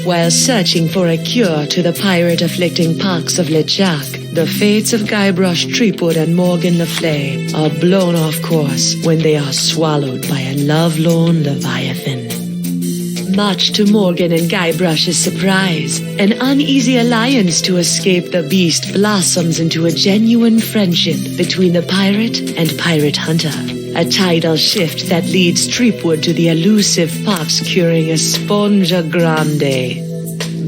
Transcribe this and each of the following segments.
While searching for a cure to the pirate-afflicting pox of LeJacques, the fates of Guybrush Threepwood and Morgan Le Fay are blown off course when they are swallowed by a lovelorn Leviathan. Much to Morgan and Guybrush's surprise, an uneasy alliance to escape the beast blossoms into a genuine friendship between the pirate and pirate hunter. A tidal shift that leads Threepwood to the elusive pox-curing Esponja Grande.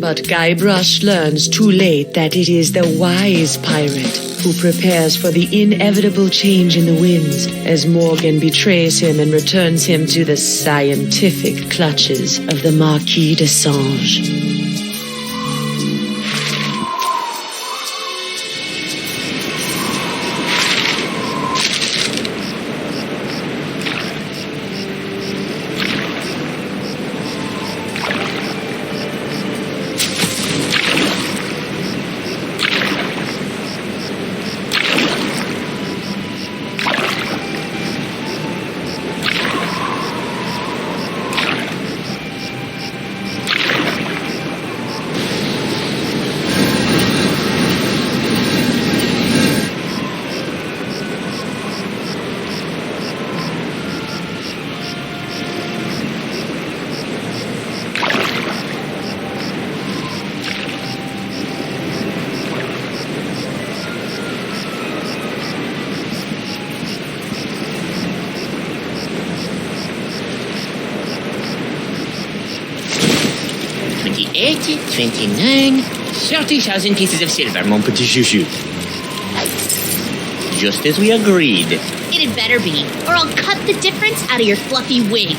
But Guybrush learns too late that it is the wise pirate who prepares for the inevitable change in the winds as Morgan betrays him and returns him to the scientific clutches of the Marquis de Sange. $28, $29, 30,000 pieces of silver, mon petit chouchou. Just as we agreed. It had better be, or I'll cut the difference out of your fluffy wig.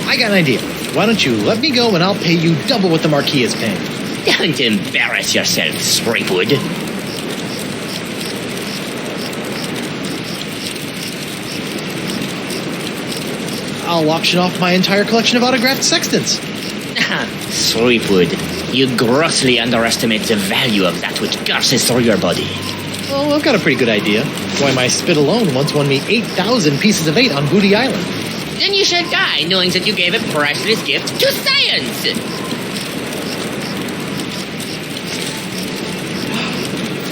I got an idea. Why don't you let me go and I'll pay you double what the Marquis is paying. Don't embarrass yourself, Threepwood. I'll auction off my entire collection of autographed sextants. Threepwood, you grossly underestimate the value of that which gushes through your body. Oh, I've got a pretty good idea. Why, my spit alone once won me 8,000 pieces of 8 on Booty Island. Then you shall die knowing that you gave a priceless gift to science!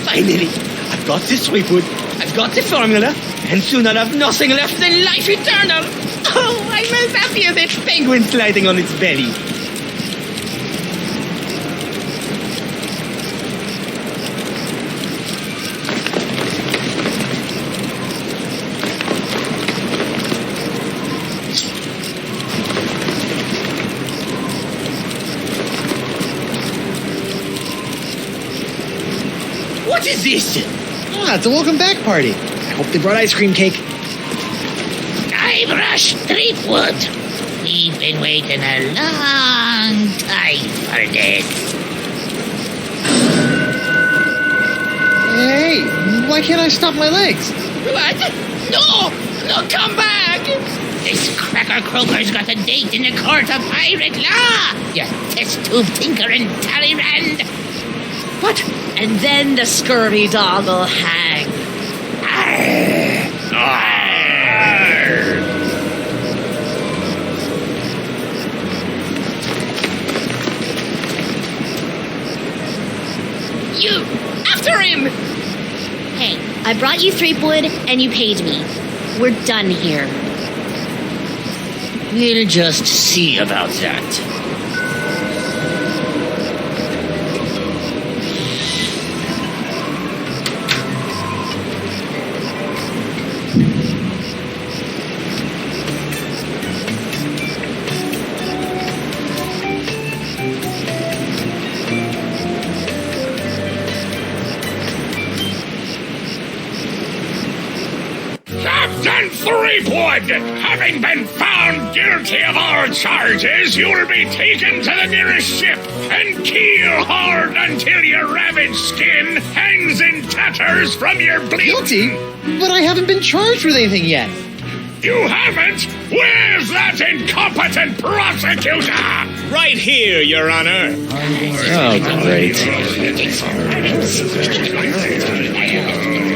Finally, I've got this, Threepwood. I've got the formula, and soon I'll have nothing left than life eternal. Oh, I'm as happy as a penguin sliding on its belly. What is this? Ah, it's a welcome back party. I hope they brought ice cream cake. Guybrush Threepwood. We've been waiting a long time for this. Hey, why can't I stop my legs? What? No! No, come back! This cracker croaker's got a date in the court of pirate law! You test tube tinker and Talleyrand! What? And then the scurvy dog will hang. Arr! Arr! You! After him! Hey, I brought you Threepwood, and you paid me. We're done here. We'll just see about that. Captain Threepwood, having been found guilty of all charges, you'll be taken to the nearest ship and keel hard until your ravaged skin hangs in tatters from your bleeding. Guilty? But I haven't been charged with anything yet. You haven't? Where's that incompetent prosecutor? Right here, Your Honor. Oh, great.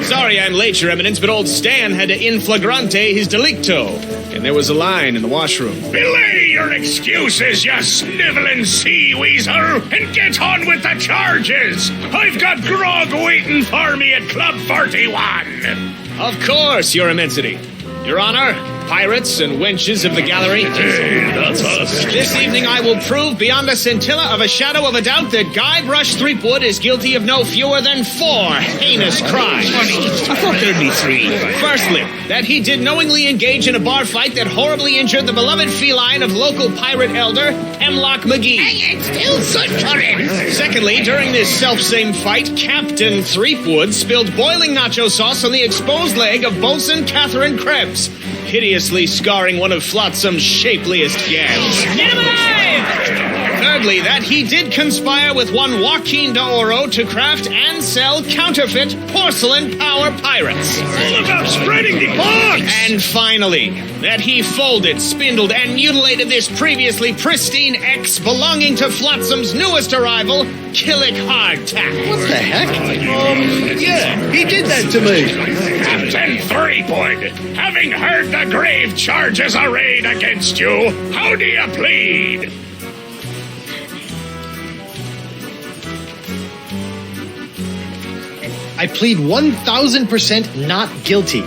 Sorry I'm late, Your Eminence, but old Stan had to in flagrante his delicto, and there was a line in the washroom. Belay your excuses, you sniveling sea weasel, and get on with the charges. I've got grog waiting for me at Club 41. Of course, Your Immensity. Your Honor, pirates and wenches of the gallery. Hey, that's us. This evening I will prove beyond a scintilla of a shadow of a doubt that Guybrush Threepwood is guilty of no fewer than 4 heinous crimes. I thought there'd be 3. Firstly, that he did knowingly engage in a bar fight that horribly injured the beloved feline of local pirate elder, Hemlock McGee. It's still such him. Secondly, during this self-same fight, Captain Threepwood spilled boiling nacho sauce on the exposed leg of Bosun Catherine Krebs, hideously scarring one of Flotsam's shapeliest gams. Get him alive! Thirdly, that he did conspire with one Joaquin de Oro to craft and sell counterfeit porcelain power pirates. Look out, spreading the box! And finally, that he folded, spindled, and mutilated this previously pristine ex belonging to Flotsam's newest arrival, Killick Hardtack. What the heck? Yeah, he did that to me. Captain Threepwood, having heard the grave charges arrayed against you, how do you plead? I plead 1,000% not guilty.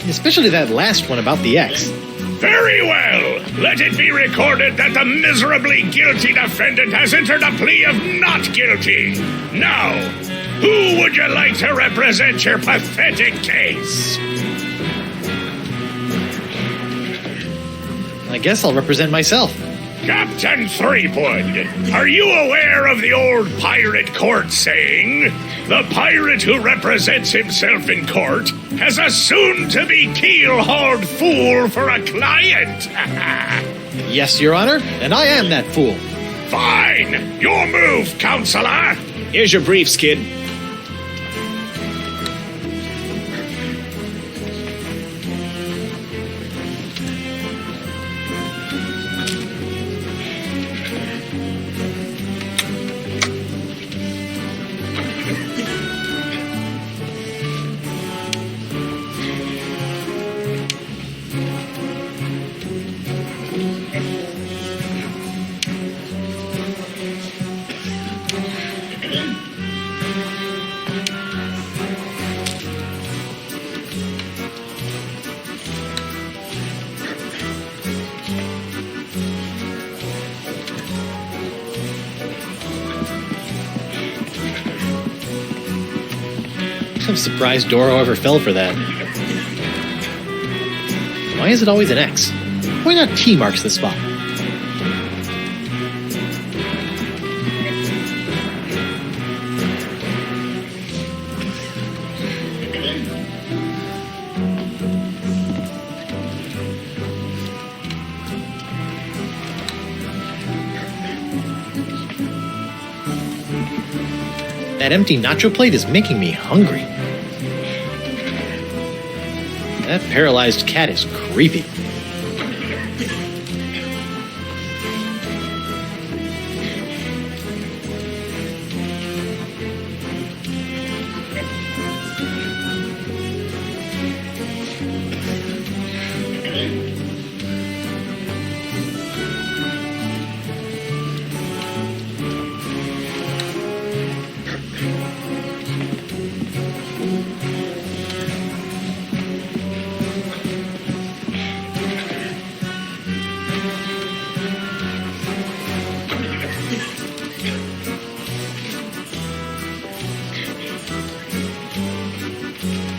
Especially that last one about the ex. Very well. Let it be recorded that the miserably guilty defendant has entered a plea of not guilty. Now, who would you like to represent your pathetic case? I guess I'll represent myself. Captain Threepwood, are you aware of the old pirate court saying, the pirate who represents himself in court has a soon-to-be keel-hauled fool for a client? Yes, Your Honor, and I am that fool. Fine! Your move, counselor! Here's your briefs, kid. I'm surprised Doro ever fell for that. Why is it always an X? Why not T marks the spot? That empty nacho plate is making me hungry. That paralyzed cat is creepy.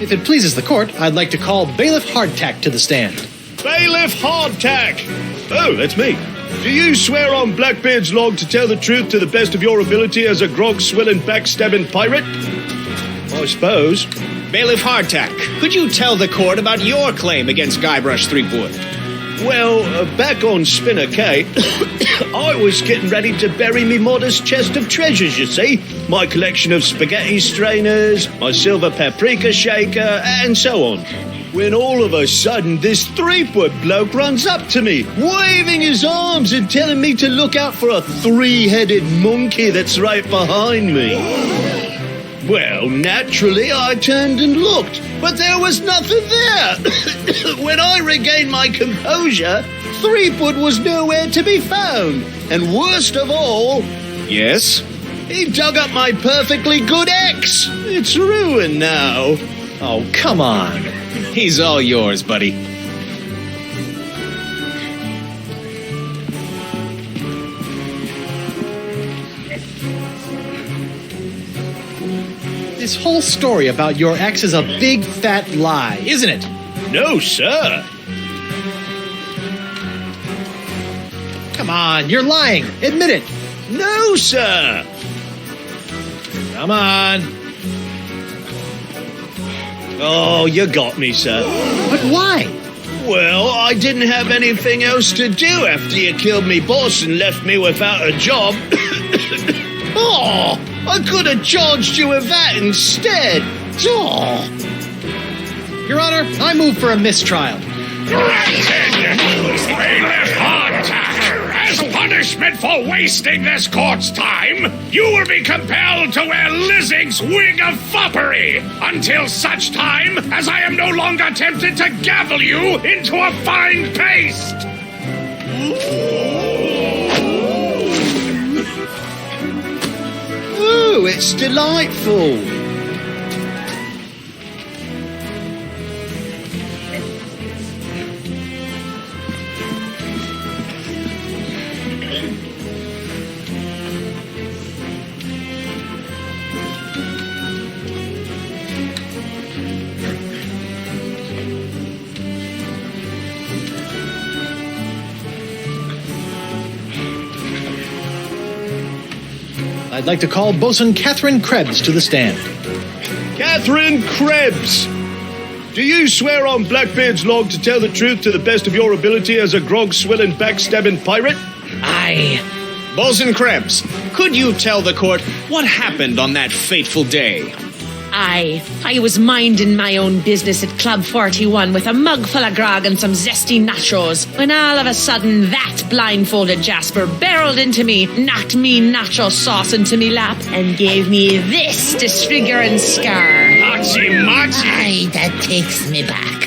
If it pleases the court, I'd like to call Bailiff Hardtack to the stand. Bailiff Hardtack! Oh, that's me. Do you swear on Blackbeard's log to tell the truth to the best of your ability as a grog-swilling, backstabbing pirate? I suppose. Bailiff Hardtack, could you tell the court about your claim against Guybrush Threepwood? Well, back on Spinner Cay, I was getting ready to bury me modest chest of treasures, you see. My collection of spaghetti strainers, my silver paprika shaker, and so on. When all of a sudden, this Threepwood bloke runs up to me, waving his arms and telling me to look out for a 3-headed monkey that's right behind me. Well, naturally, I turned and looked, but there was nothing there. When I regained my composure, Threepwood was nowhere to be found. And worst of all, Yes? he dug up my perfectly good ex. It's ruined now. Oh, come on. He's all yours, buddy. This whole story about your ex is a big fat lie, isn't it? No, sir. Come on, you're lying. Admit it. No, sir. Come on. Oh, you got me, sir. But why? Well, I didn't have anything else to do after you killed me boss and left me without a job. Oh, I could have charged you with that instead. Oh. Your Honor, I move for a mistrial. Granted! Bailiff Hardtack! As punishment for wasting this court's time, you will be compelled to wear Lizzing's wig of foppery until such time as I am no longer tempted to gavel you into a fine paste! Ooh, it's delightful. I'd like to call Bosun Catherine Krebs to the stand. Catherine Krebs, do you swear on Blackbeard's log to tell the truth to the best of your ability as a grog-swilling, backstabbing pirate? Aye. Bosun Krebs, could you tell the court what happened on that fateful day? I was minding my own business at Club 41 with a mug full of grog and some zesty nachos, when all of a sudden that blindfolded Jasper barreled into me, knocked me nacho sauce into me lap, and gave me this disfiguring scar. Machi! Aye, that takes me back.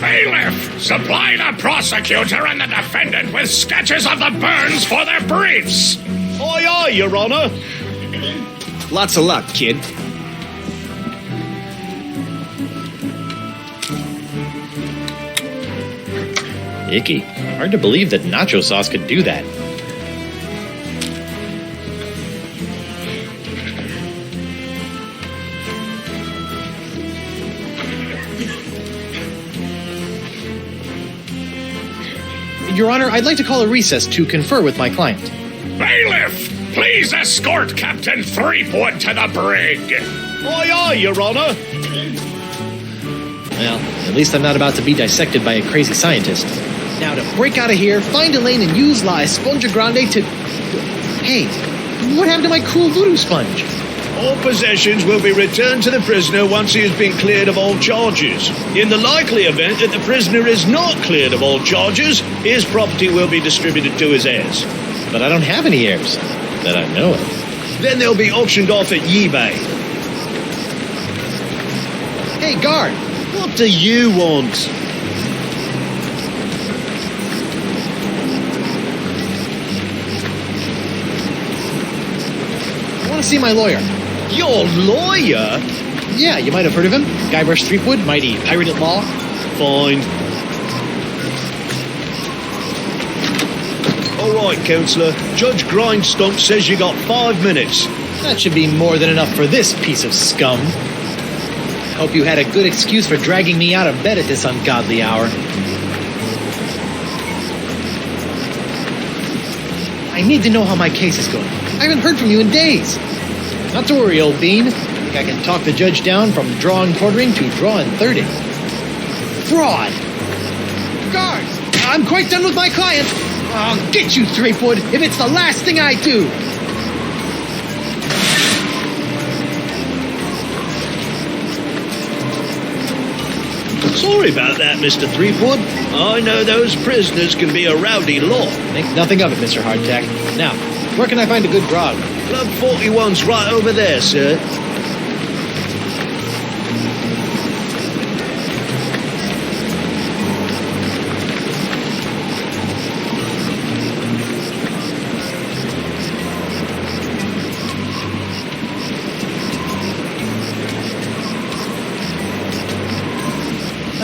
Bailiff, supply the prosecutor and the defendant with sketches of the burns for their briefs! Aye, aye, Your Honor. Lots of luck, kid. Icky. Hard to believe that nacho sauce could do that. Your Honor, I'd like to call a recess to confer with my client. Bailiff, please escort Captain Threepwood to the brig. Aye, aye, Your Honor. Well, at least I'm not about to be dissected by a crazy scientist. Now to break out of here, find Elaine and use La Esponja Grande to... Hey, what happened to my cool voodoo sponge? All possessions will be returned to the prisoner once he has been cleared of all charges. In the likely event that the prisoner is not cleared of all charges, his property will be distributed to his heirs. But I don't have any heirs that I know of. Then they'll be auctioned off at eBay. Hey, guard! What do you want? I want to see my lawyer. Your lawyer? Yeah, you might have heard of him. Guybrush Threepwood, mighty pirate at law. Fine. All right, Counselor. Judge Grindstomp says you got 5 minutes. That should be more than enough for this piece of scum. Hope you had a good excuse for dragging me out of bed at this ungodly hour. I need to know how my case is going. I haven't heard from you in days. Not to worry, old bean. I think I can talk the judge down from drawing quartering to drawing 30. Fraud! Guard! I'm quite done with my client. I'll get you, Threepwood, if it's the last thing I do. Sorry about that, Mr. Threepwood. I know those prisoners can be a rowdy lot. Think nothing of it, Mr. Hardtack. Now, where can I find a good grog? Club 41's right over there, sir.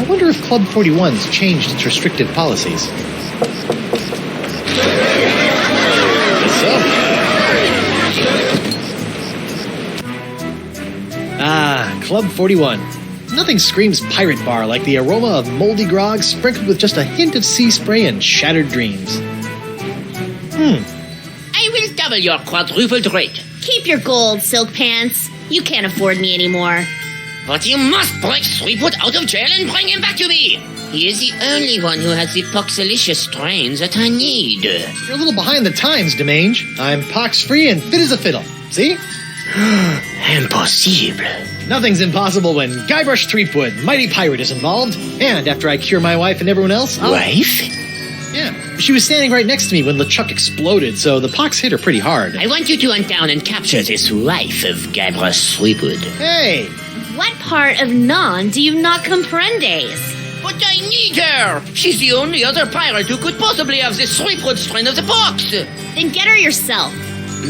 wonder if Club 41's changed its restrictive policies. Guess so. Ah, Club 41. Nothing screams pirate bar like the aroma of moldy grog sprinkled with just a hint of sea spray and shattered dreams. I will double your quadrupled rate. Keep your gold, Silk Pants. You can't afford me anymore. But you must break Threepwood out of jail and bring him back to me. He is the only one who has the poxalicious strains that I need. You're a little behind the times, Demange. I'm pox-free and fit as a fiddle. See? Impossible. Nothing's impossible when Guybrush Threepwood, mighty pirate, is involved. And after I cure my wife and everyone else, Wife? Yeah, she was standing right next to me when LeChuck exploded, so the pox hit her pretty hard. I want you to hunt down and capture this wife of Guybrush Threepwood. Hey! What part of non do you not comprendes? But I need her! She's the only other pirate who could possibly have the Threepwood strain of the pox! Then get her yourself.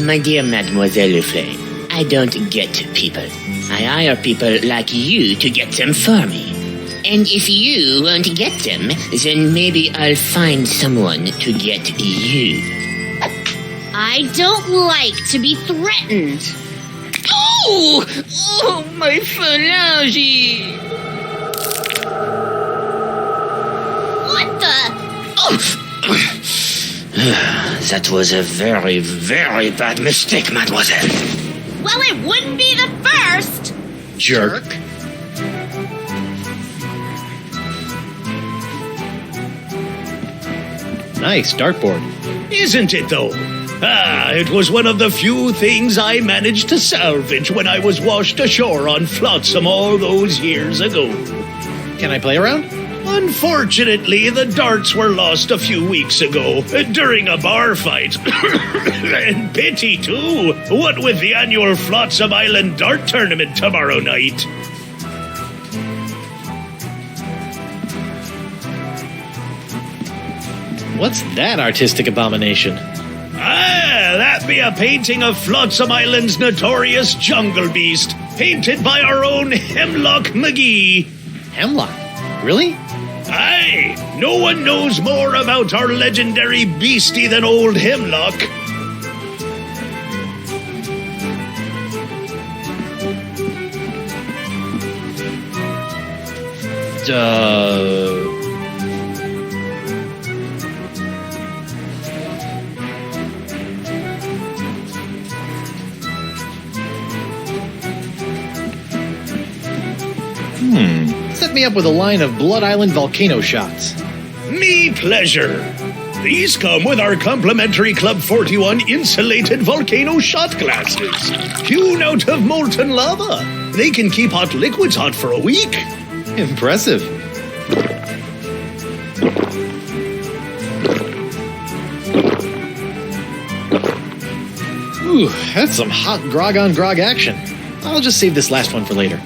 My dear Mademoiselle Leflay, I don't get people. I hire people like you to get them for me. And if you won't get them, then maybe I'll find someone to get you. I don't like to be threatened. Oh! Oh, my phalange! What the? That was a very, very bad mistake, mademoiselle. Well, it wouldn't be the first. Jerk. Nice dartboard. Isn't it, though? Ah, it was one of the few things I managed to salvage when I was washed ashore on Flotsam all those years ago. Can I play around? Unfortunately, the darts were lost a few weeks ago during a bar fight. And pity, too. What with the annual Flotsam Island Dart Tournament tomorrow night. What's that artistic abomination? Ah, that be a painting of Flotsam Island's notorious jungle beast, painted by our own Hemlock McGee. Hemlock? Really? Aye, no one knows more about our legendary beastie than old Hemlock. Set me up with a line of Blood Island volcano shots. Me pleasure. These come with our complimentary Club 41 insulated volcano shot glasses. Hewn out of molten lava. They can keep hot liquids hot for a week. Impressive. Ooh, that's some hot grog on grog action. I'll just save this last one for later.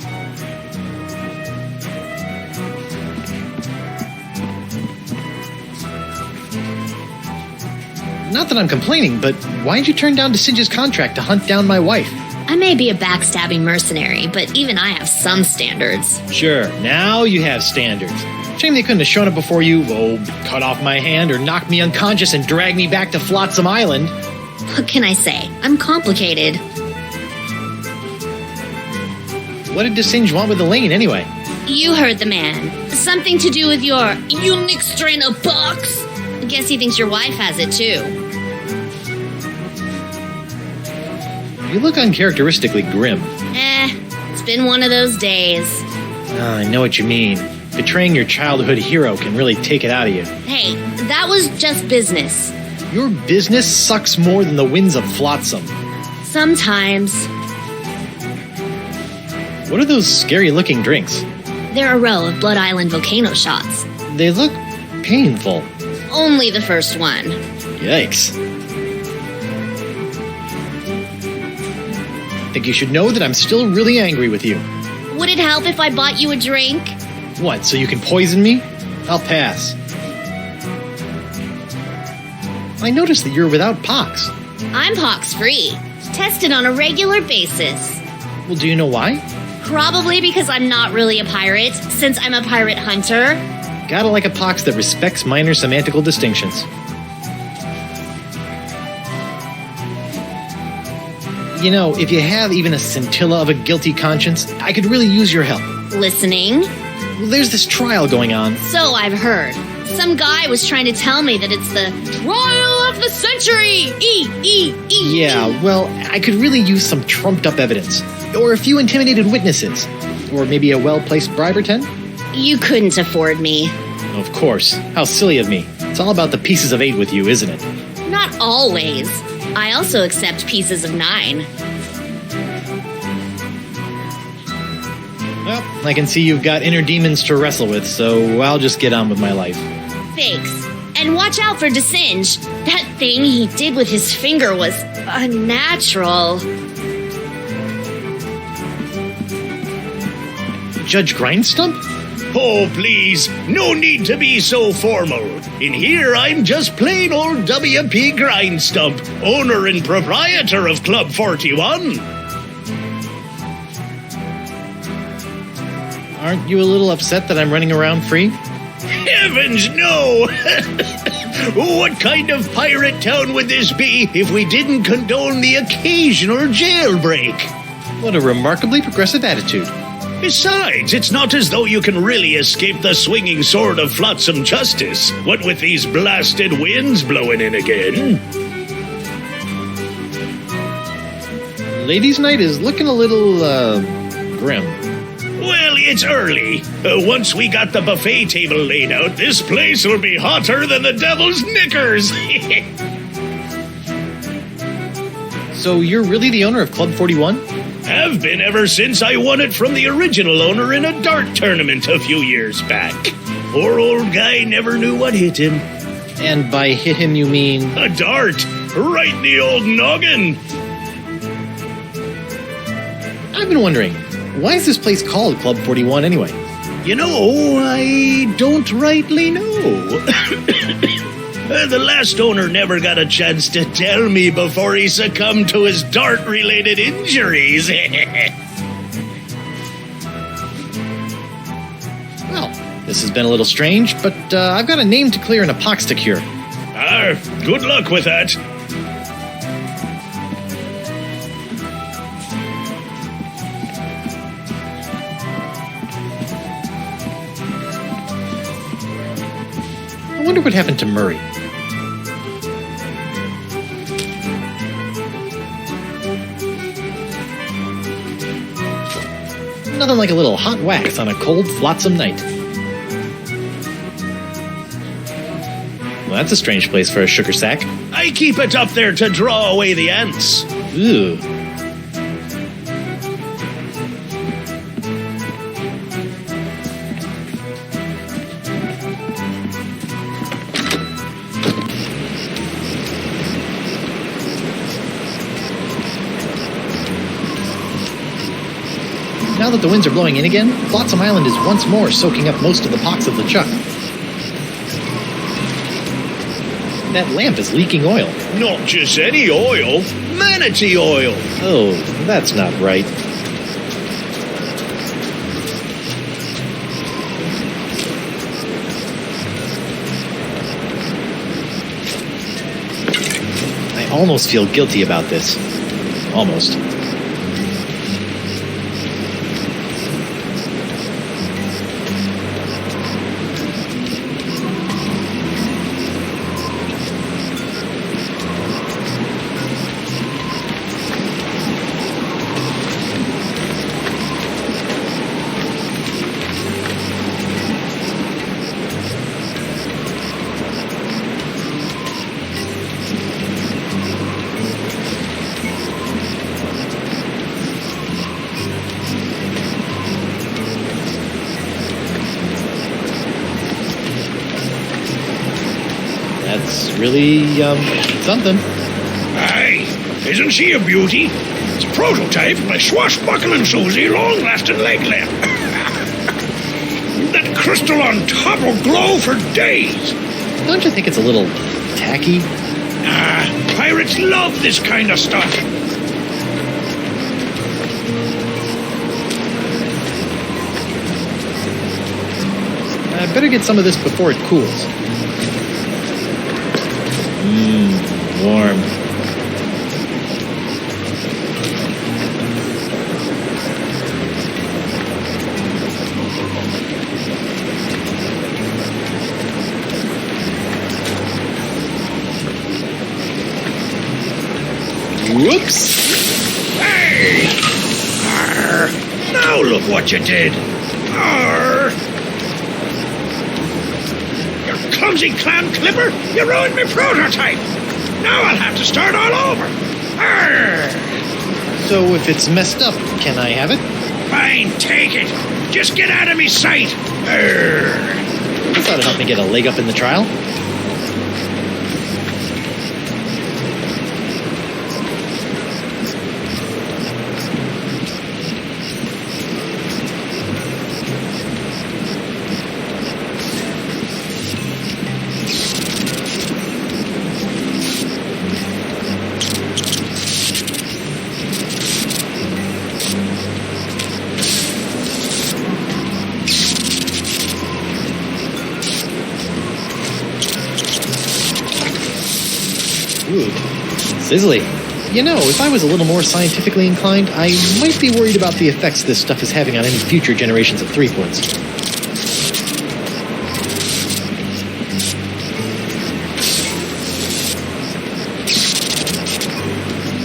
Not that I'm complaining, but why'd you turn down DeSinge's contract to hunt down my wife? I may be a backstabbing mercenary, but even I have some standards. Sure, now you have standards. Shame they couldn't have shown up before you, cut off my hand or knock me unconscious and drag me back to Flotsam Island. What can I say? I'm complicated. What did DeSinge want with Elaine anyway? You heard the man. Something to do with your unique strain of pox? I guess he thinks your wife has it too. You look uncharacteristically grim. It's been one of those days. I know what you mean. Betraying your childhood hero can really take it out of you. Hey, that was just business. Your business sucks more than the winds of Flotsam. Sometimes. What are those scary-looking drinks? They're a row of Blood Island volcano shots. They look painful. Only the first one. Yikes. Think you should know that I'm still really angry with you. Would it help if I bought you a drink? What, so you can poison me? I'll pass. I noticed that you're without pox. I'm pox-free. Tested on a regular basis. Well, do you know why? Probably because I'm not really a pirate, since I'm a pirate hunter. Gotta like a pox that respects minor semantical distinctions. You know, if you have even a scintilla of a guilty conscience, I could really use your help. Listening? Well, there's this trial going on. So I've heard. Some guy was trying to tell me that it's the trial of the century! Yeah, well, I could really use some trumped-up evidence. Or a few intimidated witnesses. Or maybe a well-placed bribe or 10? You couldn't afford me. Of course. How silly of me. It's all about the pieces of 8 with you, isn't it? Not always. I also accept pieces of 9. Well, I can see you've got inner demons to wrestle with, so I'll just get on with my life. Thanks. And watch out for DeSinge. That thing he did with his finger was unnatural. Judge Grindstump? Oh, please, no need to be so formal. In here, I'm just plain old W.P. Grindstump, owner and proprietor of Club 41. Aren't you a little upset that I'm running around free? Heavens, no! What kind of pirate town would this be if we didn't condone the occasional jailbreak? What a remarkably progressive attitude. Besides, it's not as though you can really escape the swinging sword of flotsam justice, what with these blasted winds blowing in again. Ladies' night is looking a little, grim. Well, it's early. Once we got the buffet table laid out, this place will be hotter than the devil's knickers. So you're really the owner of Club 41? Have been ever since I won it from the original owner in a dart tournament a few years back. Poor old guy never knew what hit him. And by hit him, you mean? A dart! Right in the old noggin! I've been wondering, why is this place called Club 41 anyway? You know, I don't rightly know. The last owner never got a chance to tell me before he succumbed to his dart-related injuries. Well, this has been a little strange, but I've got a name to clear and a pox to cure. Good luck with that. I wonder what happened to Murray. Nothing like a little hot wax on a cold, flotsam night. Well, that's a strange place for a sugar sack. I keep it up there to draw away the ants. Ooh. Now that the winds are blowing in again, Flotsam Island is once more soaking up most of the pox of LeChuck. That lamp is leaking oil. Not just any oil, manatee oil. Oh, that's not right. I almost feel guilty about this. Almost. That's really, something. Aye, isn't she a beauty? It's a prototype of my swashbuckling Susie long-lasting leg lamp. That crystal on top will glow for days. Don't you think it's a little tacky? Pirates love this kind of stuff. Better get some of this before it cools. Warm. Whoops! Hey! Arr! Now look what you did! Arr! You clumsy clam clipper! You ruined my prototype! Now I'll have to start all over! Arr! So if it's messed up, can I have it? Fine, take it! Just get out of me sight! Arr! This ought to help me get a leg up in the trial. Ooh, sizzly. You know, if I was a little more scientifically inclined, I might be worried about the effects this stuff is having on any future generations of Threepwoods.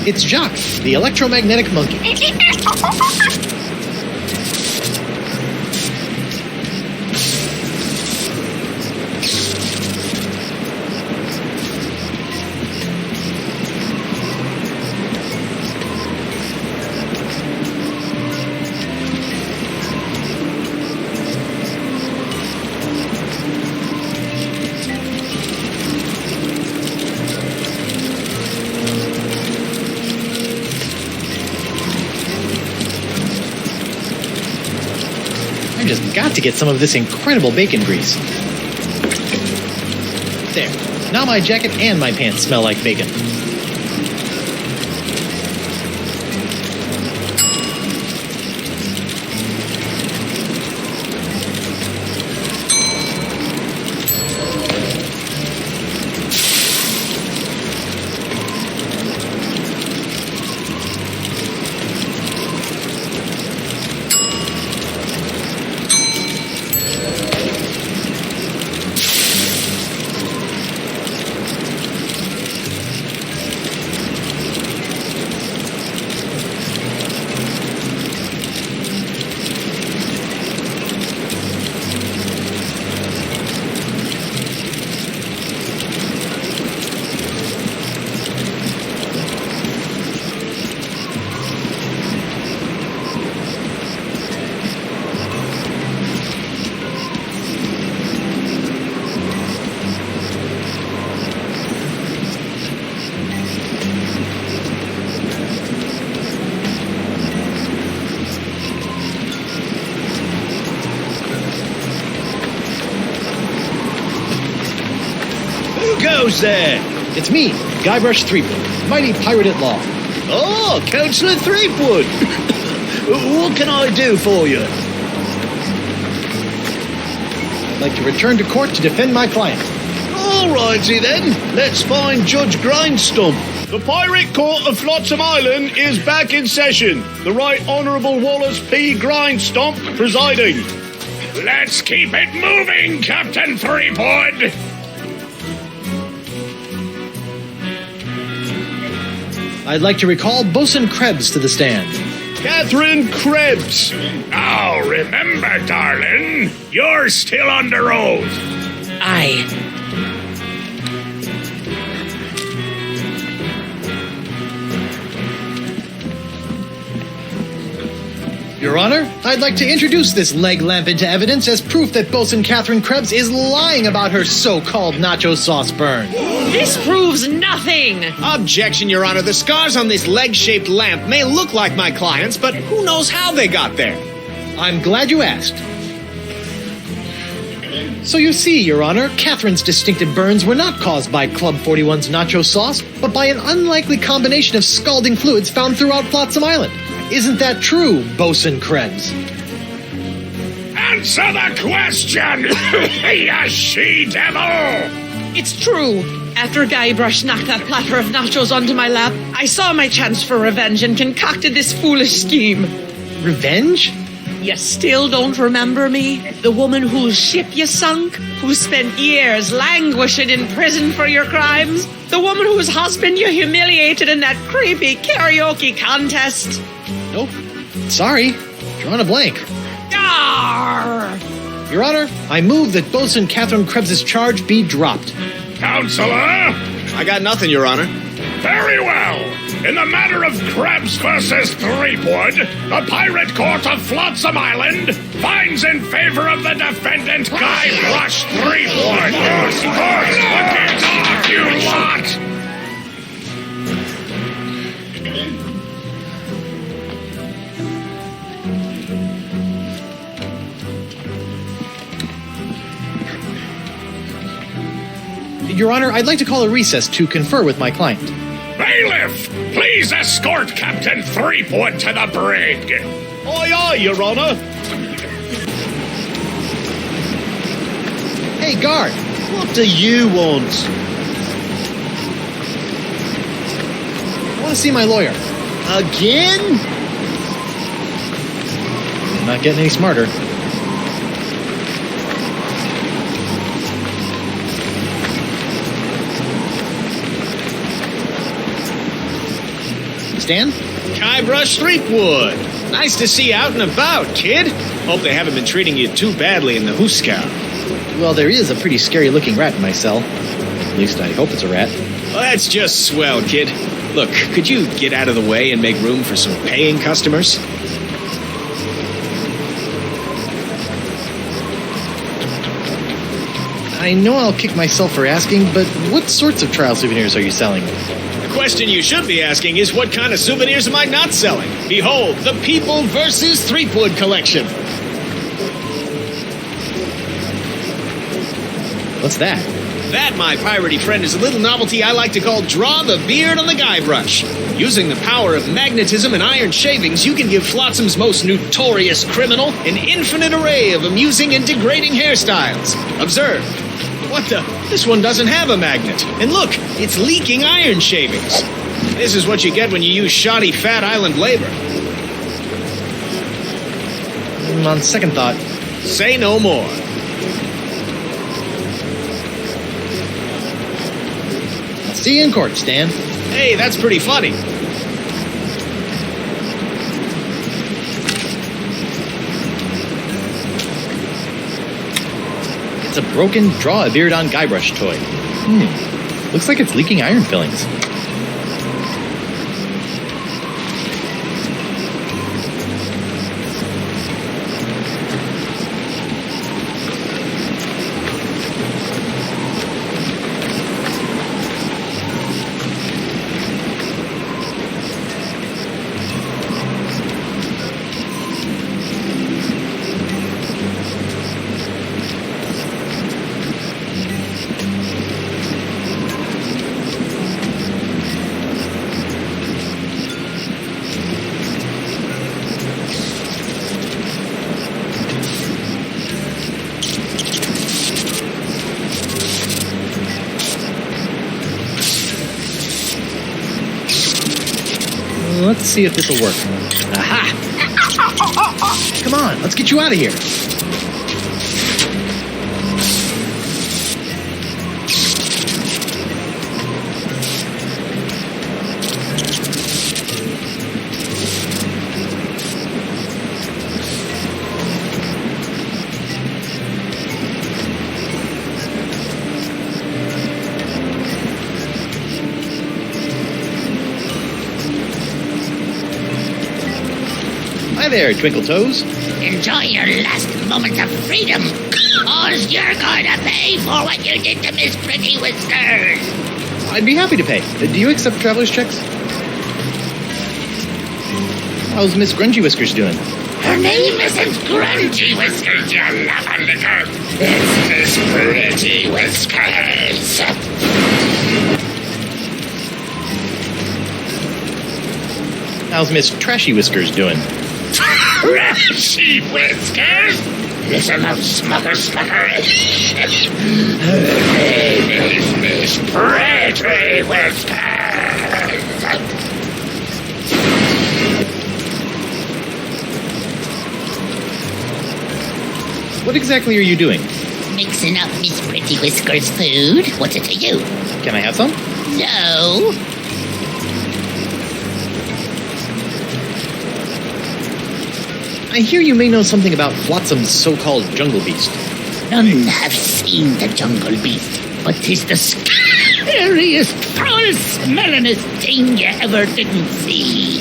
It's Jock, the electromagnetic monkey. I just got to get some of this incredible bacon grease. There. Now my jacket and my pants smell like bacon. Who's there? It's me, Guybrush Threepwood, mighty pirate at law. Oh, Councillor Threepwood. What can I do for you? I'd like to return to court to defend my client. All righty then. Let's find Judge Grindstump. The Pirate Court of Flotsam Island is back in session. The Right Honourable Wallace P. Grindstump presiding. Let's keep it moving, Captain Threepwood! I'd like to recall Bosun Krebs to the stand. Catherine Krebs. Now remember, darling, you're still under oath. Aye. Your Honor, I'd like to introduce this leg lamp into evidence as proof that Bosun Catherine Krebs is lying about her so-called nacho sauce burn. This proves nothing! Objection, Your Honor. The scars on this leg-shaped lamp may look like my client's, but who knows how they got there? I'm glad you asked. So you see, Your Honor, Catherine's distinctive burns were not caused by Club 41's nacho sauce, but by an unlikely combination of scalding fluids found throughout Flotsam Island. Isn't that true, Bosun Krebs? And Answer the question, you she-devil! It's true. After Guybrush knocked that platter of nachos onto my lap, I saw my chance for revenge and concocted this foolish scheme. Revenge? You still don't remember me? The woman whose ship you sunk? Who spent years languishing in prison for your crimes? The woman whose husband you humiliated in that creepy karaoke contest? Nope. Sorry. Drawing a blank. Arr! Your Honor, I move that Bosun Catherine Krebs' charge be dropped. Counselor? I got nothing, Your Honor. Very well. In the matter of Krebs versus Threepwood, the Pirate Court of Flotsam Island finds in favor of the defendant, Guybrush Threepwood. Get off, you lot! Your Honor, I'd like to call a recess to confer with my client. Bailiff, please escort Captain Threepwood to the brig. Aye, aye, Your Honor. Hey, guard. What do you want? I want to see my lawyer. Again? Not getting any smarter. Stan? Guybrush Threepwood. Nice to see you out and about, kid. Hope they haven't been treating you too badly in the hoosegow. Well, there is a pretty scary-looking rat in my cell. At least I hope it's a rat. Well, that's just swell, kid. Look, could you get out of the way and make room for some paying customers? I know I'll kick myself for asking, but what sorts of trial souvenirs are you selling? The question you should be asking is what kind of souvenirs am I not selling? Behold, the People versus Threepwood collection. What's that? That, my piratey friend, is a little novelty I like to call Draw the Beard on the Guybrush. Using the power of magnetism and iron shavings, you can give Flotsam's most notorious criminal an infinite array of amusing and degrading hairstyles. Observe. What the? This one doesn't have a magnet. And look, it's leaking iron shavings. This is what you get when you use shoddy Fat Island labor. On second thought. Say no more. I'll see you in court, Stan. Hey, that's pretty funny. It's a broken Draw-A-Beard on Guybrush toy. Looks like it's leaking iron fillings. Let's see if this will work. Aha! Come on, let's get you out of here. Hi there, Twinkle Toes. Enjoy your last moments of freedom, cause you're going to pay for what you did to Miss Pretty Whiskers. I'd be happy to pay. Do you accept traveler's checks? How's Miss Grungy Whiskers doing? Her name isn't Grungy Whiskers, you love liquor. It's Miss Pretty Whiskers. How's Miss Trashy Whiskers doing? Trashy Whiskers? Listen up, Smucker Smucker. Her name is Miss Pretty Whiskers. What exactly are you doing? Mixing up Miss Pretty Whiskers' food. What's it to you? Can I have some? No. I hear you may know something about Flotsam's so-called jungle beast. None have seen the jungle beast, but 'tis the scariest, foul-smellingest thing you ever didn't see.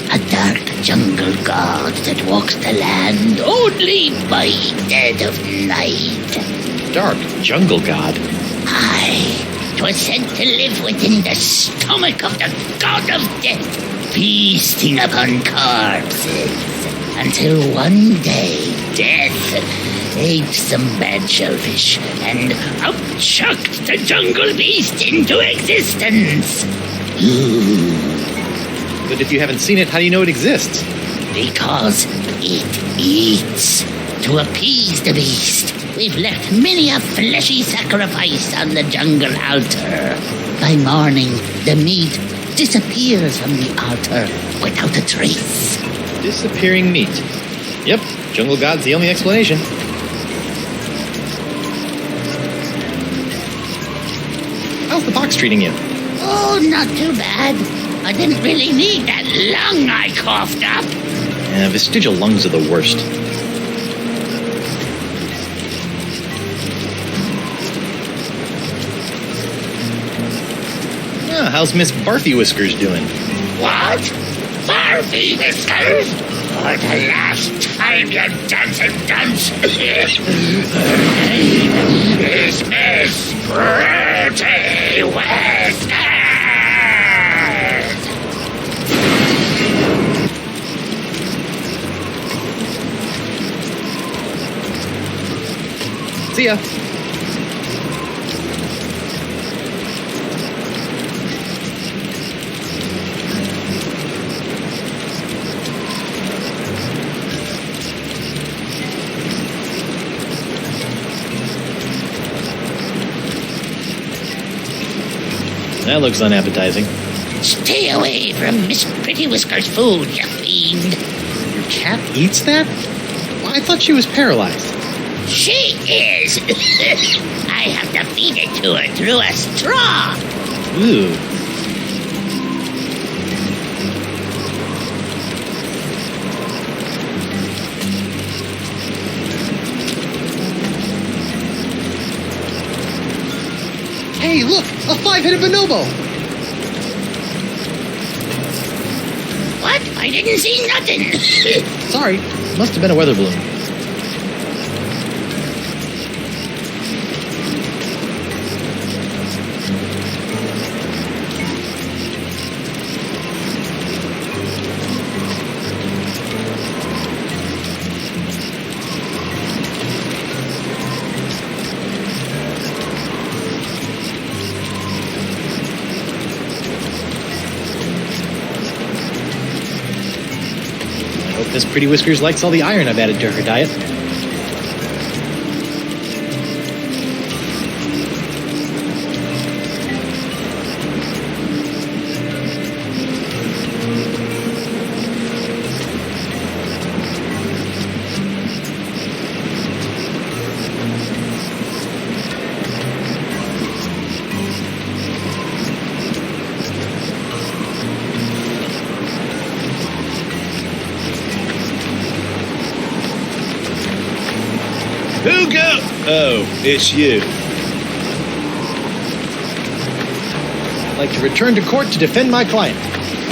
A dark jungle god that walks the land only by dead of night. Dark jungle god? Aye, 'twas said to live within the stomach of the god of death, feasting upon corpses. Until one day, death ate some bad shellfish and out-chucked the jungle beast into existence. But if you haven't seen it, how do you know it exists? Because it eats. To appease the beast, we've left many a fleshy sacrifice on the jungle altar. By morning, the meat disappears from the altar without a trace. Disappearing meat. Yep, jungle god's the only explanation. How's the box treating you? Oh, not too bad. I didn't really need that lung I coughed up. Yeah, vestigial lungs are the worst. How's Miss Barfy Whiskers doing? What? Barfy Whiskers? For the last time, you dancing dunce. Her name is Miss Pretty Whiskers. See ya. That looks unappetizing. Stay away from Miss Pretty Whiskers' food, you fiend. Your cat eats that? Well, I thought she was paralyzed. She is. I have to feed it to her through a straw. Ooh. Hey, look! A 5-headed bonobo! What? I didn't see nothing. Sorry, must have been a weather balloon. Miss Pretty Whiskers likes all the iron I've added to her diet. Who go? Oh, it's you. I'd like to return to court to defend my client.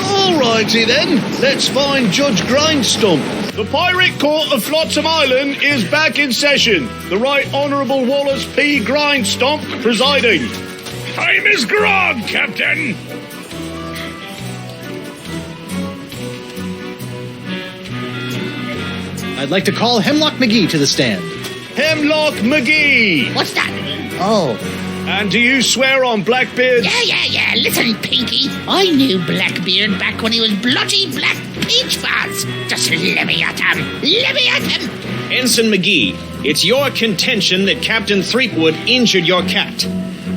All righty then. Let's find Judge Grindstump. The Pirate Court of Flotsam Island is back in session. The Right Honourable Wallace P. Grindstump presiding. Time is grog, Captain. I'd like to call Hemlock McGee to the stand. Hemlock McGee. What's that? Oh. And do you swear on Blackbeard? Yeah. Listen, Pinky. I knew Blackbeard back when he was blotchy black peach fuzz. Just let me at him. Let me at him. Ensign McGee, it's your contention that Captain Threepwood injured your cat.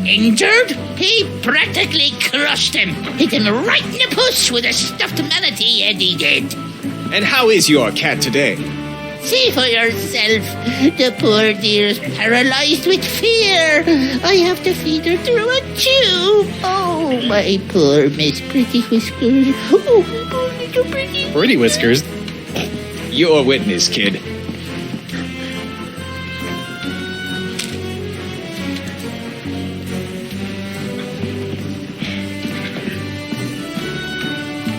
Injured? He practically crushed him. Hit him right in the puss with a stuffed manatee, and he did. And how is your cat today? See for yourself. The poor dear's paralyzed with fear. I have to feed her through a tube. Oh, my poor Miss Pretty Whiskers. Oh, my poor little Pretty. Pretty Whiskers? Your witness, kid.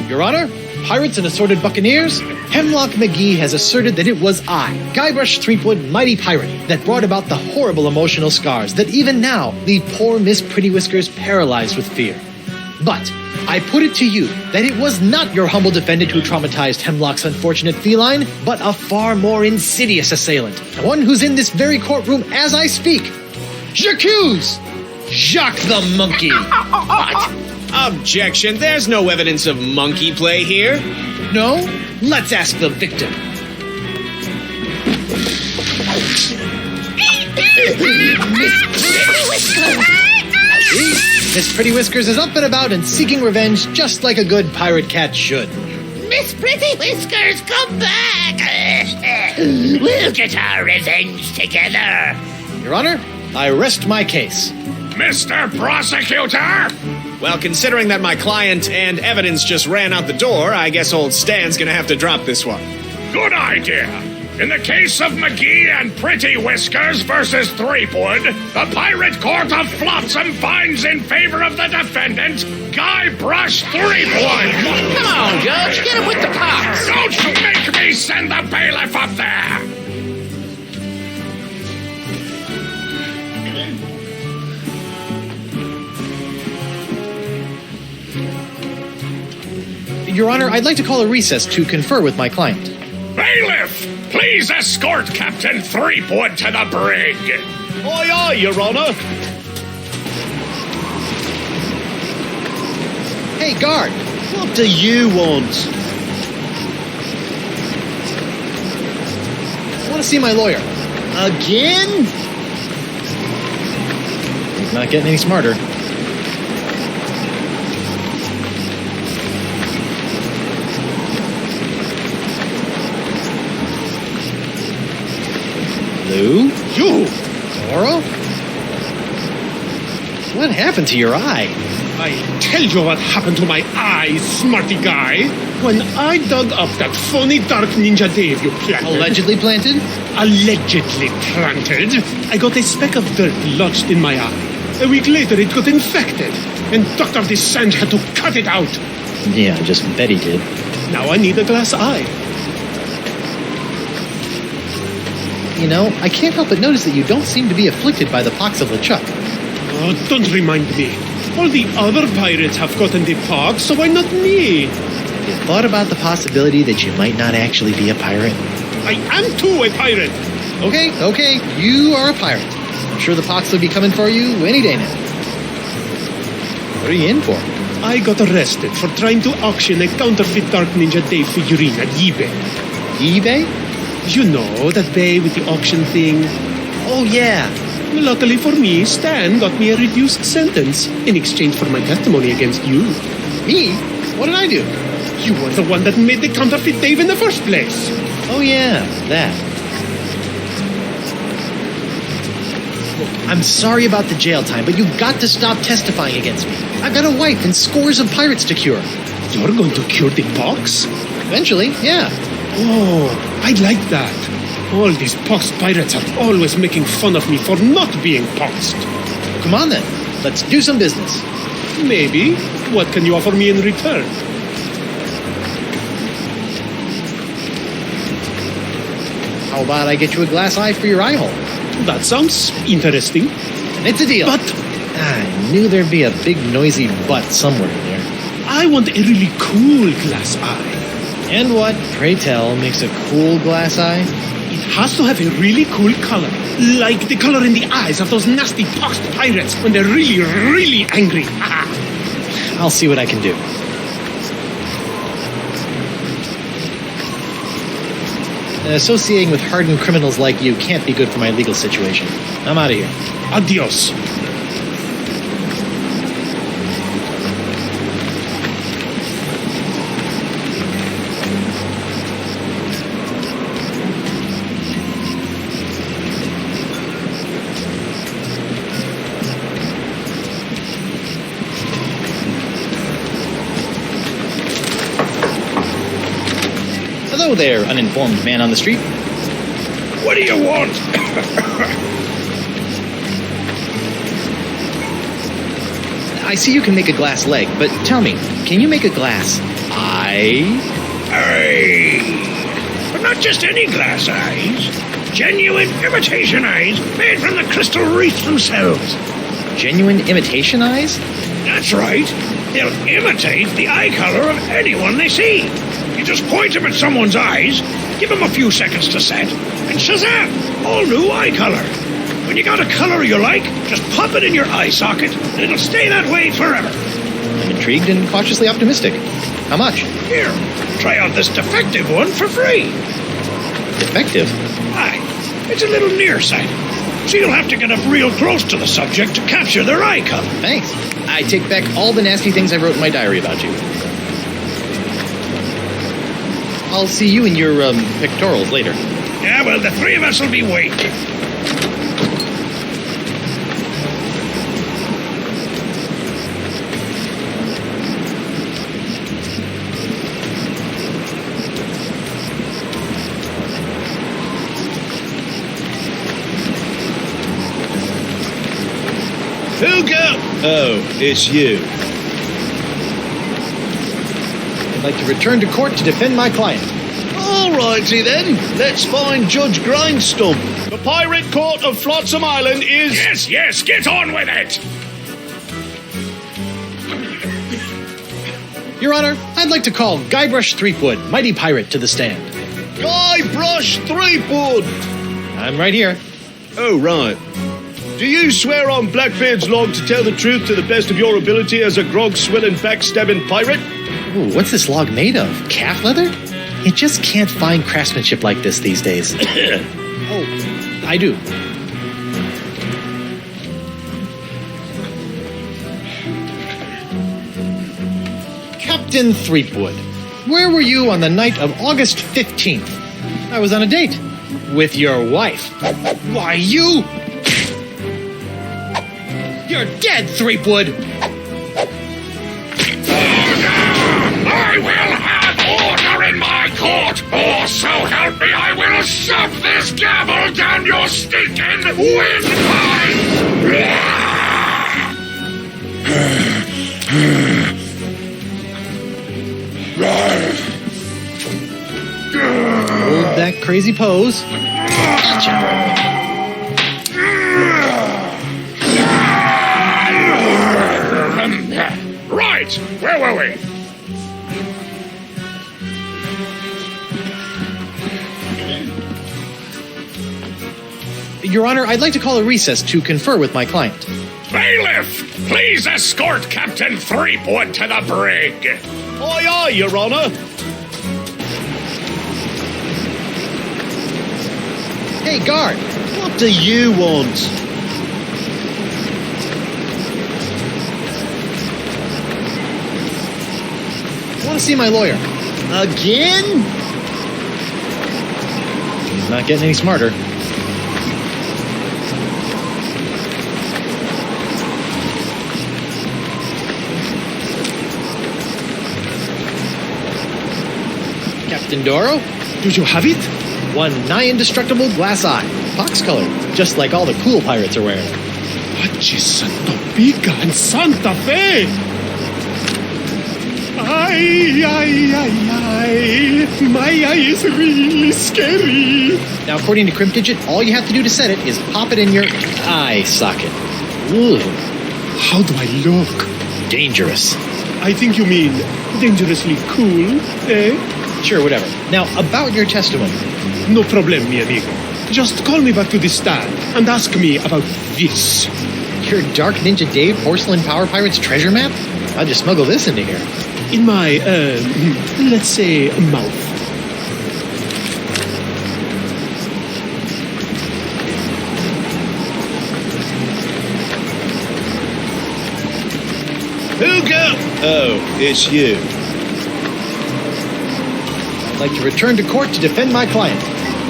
Your Honor, pirates and assorted buccaneers, Hemlock McGee has asserted that it was I, Guybrush Threepwood, mighty pirate, that brought about the horrible emotional scars that even now leave poor Miss Pretty Whiskers paralyzed with fear. But I put it to you that it was not your humble defendant who traumatized Hemlock's unfortunate feline, but a far more insidious assailant, the one who's in this very courtroom as I speak. J'accuse Jacques the Monkey. What? Objection. There's no evidence of monkey play here. No? Let's ask the victim. Miss Pretty Whiskers is up and about and seeking revenge just like a good pirate cat should. Miss Pretty Whiskers, come back. We'll get our revenge together. Your Honor, I rest my case. Mr. Prosecutor! Well, considering that my client and evidence just ran out the door, I guess old Stan's gonna have to drop this one. Good idea. In the case of McGee and Pretty Whiskers versus Threepwood, the Pirate Court of Flotsam finds in favor of the defendant, Guybrush Threepwood. Come on, Judge, get him with the pox. Don't make me send the bailiff up there. Your Honor, I'd like to call a recess to confer with my client. Bailiff, please escort Captain Threepwood to the brig. Aye, aye, Your Honor. Hey, guard! What do you want? I want to see my lawyer. Again? He's not getting any smarter. Lou? You? Laurel? What happened to your eye? I tell you what happened to my eye, smarty guy. When I dug up that phony Dark Ninja Dave you planted... Allegedly planted? Allegedly planted. I got a speck of dirt lodged in my eye. A week later, it got infected, and Dr. Descent had to cut it out. Yeah, just bet he did. Now I need a glass eye. You know, I can't help but notice that you don't seem to be afflicted by the pox of LeChuck. Oh, don't remind me. All the other pirates have gotten the pox, so why not me? You thought about the possibility that you might not actually be a pirate? I am too a pirate. Okay, you are a pirate. I'm sure the pox will be coming for you any day now. What are you in for? I got arrested for trying to auction a counterfeit Dark Ninja Dave figurine at eBay. eBay? You know, that day with the auction thing. Oh, yeah. Luckily for me, Stan got me a reduced sentence in exchange for my testimony against you. Me? What did I do? You were the one that made the counterfeit Dave in the first place. Oh, yeah, that. Look, I'm sorry about the jail time, but you've got to stop testifying against me. I've got a wife and scores of pirates to cure. You're going to cure the pox? Eventually, yeah. Oh, I like that. All these poxed pirates are always making fun of me for not being poxed. Come on then, let's do some business. Maybe. What can you offer me in return? How about I get you a glass eye for your eye hole? That sounds interesting. And it's a deal. But I knew there'd be a big noisy butt somewhere in there. I want a really cool glass eye. And what, pray tell, makes a cool glass eye? It has to have a really cool color. Like the color in the eyes of those nasty poxed pirates when they're really, really angry. I'll see what I can do. Associating with hardened criminals like you can't be good for my legal situation. I'm out of here. Adios. Hello there, uninformed man on the street. What do you want? I see you can make a glass leg, but tell me, can you make a glass eye? Aye. But not just any glass eyes. Genuine imitation eyes made from the crystal wreath themselves. Genuine imitation eyes? That's right. They'll imitate the eye color of anyone they see. You just point them at someone's eyes, give them a few seconds to set, and shazam, all new eye color. When you got a color you like, just pop it in your eye socket, and it'll stay that way forever. I'm intrigued and cautiously optimistic. How much? Here, try out this defective one for free. Defective? Aye, it's a little nearsighted, so you'll have to get up real close to the subject to capture their eye color. Thanks. I take back all the nasty things I wrote in my diary about you. I'll see you in your pectorals later. Yeah, well, the three of us will be waiting. Oh, it's you. I'd like to return to court to defend my client. All righty then. Let's find Judge Grindstone. The Pirate Court of Flotsam Island is... Yes, get on with it! Your Honor, I'd like to call Guybrush Threepwood, mighty pirate, to the stand. Guybrush Threepwood! I'm right here. Oh, right. Do you swear on Blackbeard's log to tell the truth to the best of your ability as a grog-swilling, backstabbing pirate? Ooh, what's this log made of? Calf leather? You just can't find craftsmanship like this these days. Oh, I do. Captain Threepwood, where were you on the night of August 15th? I was on a date with your wife. Why, you... You're dead, Threepwood! I will have order in my court, or so help me, I will shove this gavel down your stinking windpipe! Hold that crazy pose. Gotcha. Right, where were we? Your Honor, I'd like to call a recess to confer with my client. Bailiff, please escort Captain Threepwood to the brig. Aye, aye, Your Honor. Hey, guard! What do you want? I want to see my lawyer. Again? He's not getting any smarter. Captain Doro? Do you have it? One nigh indestructible glass eye. Fox color, just like all the cool pirates are wearing. Achis Santo Pica and Santa Fe! Ay, ay, ay, ay. My eye is really scary. Now, according to Crimp Digit, all you have to do to set it is pop it in your eye socket. Ooh, How do I look? dangerous. I think you mean dangerously cool, eh? Sure, whatever. Now, about your testimony. No problem, mi amigo. Just call me back to the stand and ask me about this. Your Dark Ninja Dave Porcelain Power Pirates treasure map? I'll just smuggle this into here. In my, let's say, mouth. Oh, it's you. I'd like to return to court to defend my client.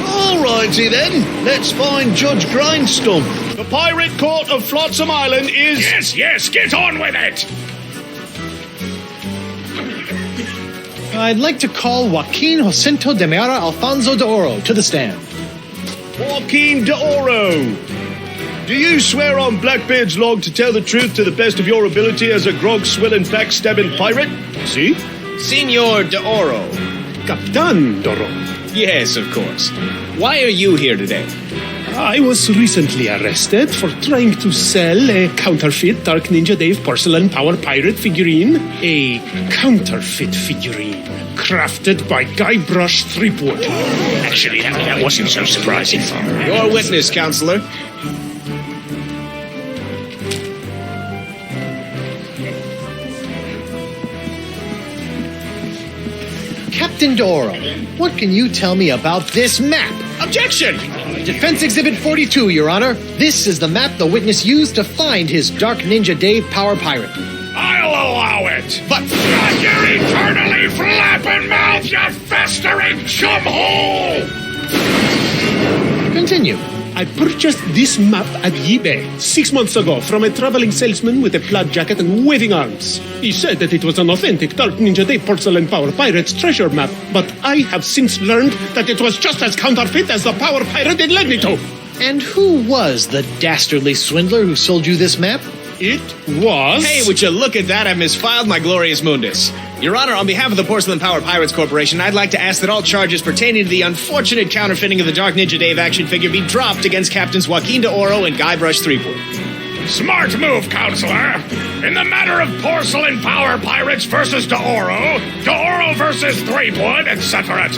All righty then. Let's find Judge Grindstone. The Pirate Court of Flotsam Island is... Yes, get on with it! I'd like to call Joaquin Jacinto de Meara Alfonso de Oro to the stand. Joaquin de Oro. Do you swear on Blackbeard's log to tell the truth to the best of your ability as a grog-swilling, backstabbing pirate? See? Senor de Oro. Captain Doro. Yes, of course. Why are you here today? I was recently arrested for trying to sell a counterfeit Dark Ninja Dave porcelain power pirate figurine. A counterfeit figurine crafted by Guybrush Threepwood. Actually, that wasn't so surprising. Your witness, counselor. Captain Doro, what can you tell me about this map? Objection! Defense Exhibit 42, Your Honor. This is the map the witness used to find his Dark Ninja Dave Power Pirate. I'll allow it. But... Shut your eternally flapping mouth, you festering chumhole! Continue. I purchased this map at eBay 6 months ago from a traveling salesman with a plaid jacket and waving arms. He said that it was an authentic Dark Ninja Dave porcelain power pirate's treasure map, but I have since learned that it was just as counterfeit as the power pirate it led me to. And who was the dastardly swindler who sold you this map? It was... Hey, would you look at that? I've misfiled my glorious mundus. Your Honor, on behalf of the Porcelain Power Pirates Corporation, I'd like to ask that all charges pertaining to the unfortunate counterfeiting of the Dark Ninja Dave action figure be dropped against Captains Joaquin de Oro and Guybrush Threepwood. Smart move, counselor. In the matter of porcelain power pirates versus de Oro versus Threepwood, etc.,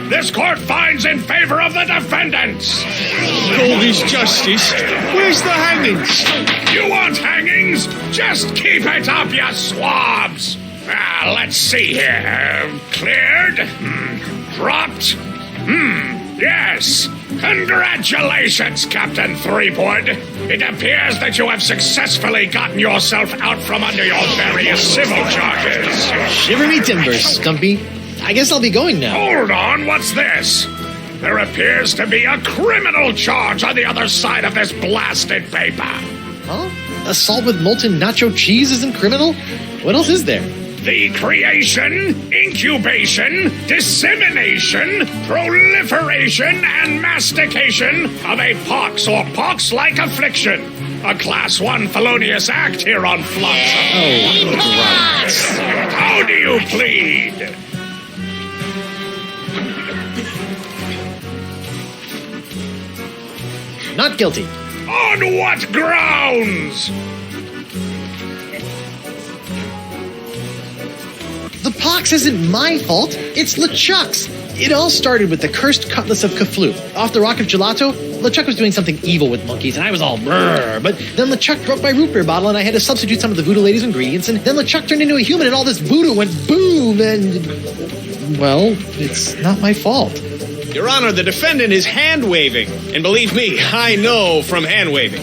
this court finds in favor of the defendants. All this justice. Where's the hangings? You want hangings? Just keep it up, you swabs. Let's see here. Cleared? Dropped? Yes. Congratulations, Captain Threepwood. It appears that you have successfully gotten yourself out from under your various civil charges. Shiver me timbers, Stumpy. I guess I'll be going now. Hold on, what's this? There appears to be a criminal charge on the other side of this blasted paper. Huh? Assault with molten nacho cheese isn't criminal? What else is there? The creation, incubation, dissemination, proliferation, and mastication of a pox or pox-like affliction. A Class 1 felonious act here on Flotsam. Oh, right. How do you plead? Not guilty. On what grounds? The pox isn't my fault. It's LeChuck's. It all started with the cursed cutlass of Kaflu. Off the Rock of Gelato, LeChuck was doing something evil with monkeys, and I was all brrr. But then LeChuck broke my root beer bottle, and I had to substitute some of the Voodoo Lady's ingredients, and then LeChuck turned into a human, and all this voodoo went boom, and... well, it's not my fault. Your Honor, the defendant is hand-waving. And believe me, I know from hand-waving.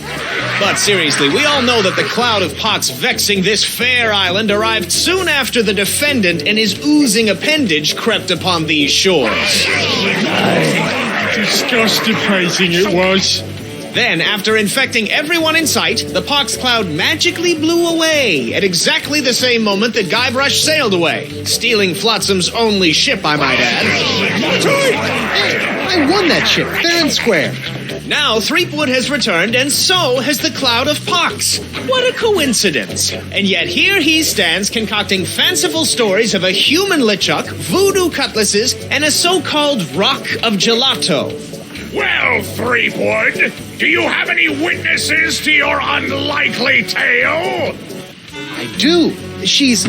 But seriously, we all know that the cloud of pox vexing this fair island arrived soon after the defendant and his oozing appendage crept upon these shores. Disgusting it was. Then, after infecting everyone in sight, the pox cloud magically blew away at exactly the same moment that Guybrush sailed away, stealing Flotsam's only ship, I might add. I won that ship, fair and square. Now, Threepwood has returned, and so has the cloud of pox. What a coincidence. And yet here he stands concocting fanciful stories of a human LeChuck, voodoo cutlasses, and a so-called rock of gelato. Well, Threepwood, do you have any witnesses to your unlikely tale? I do. She's...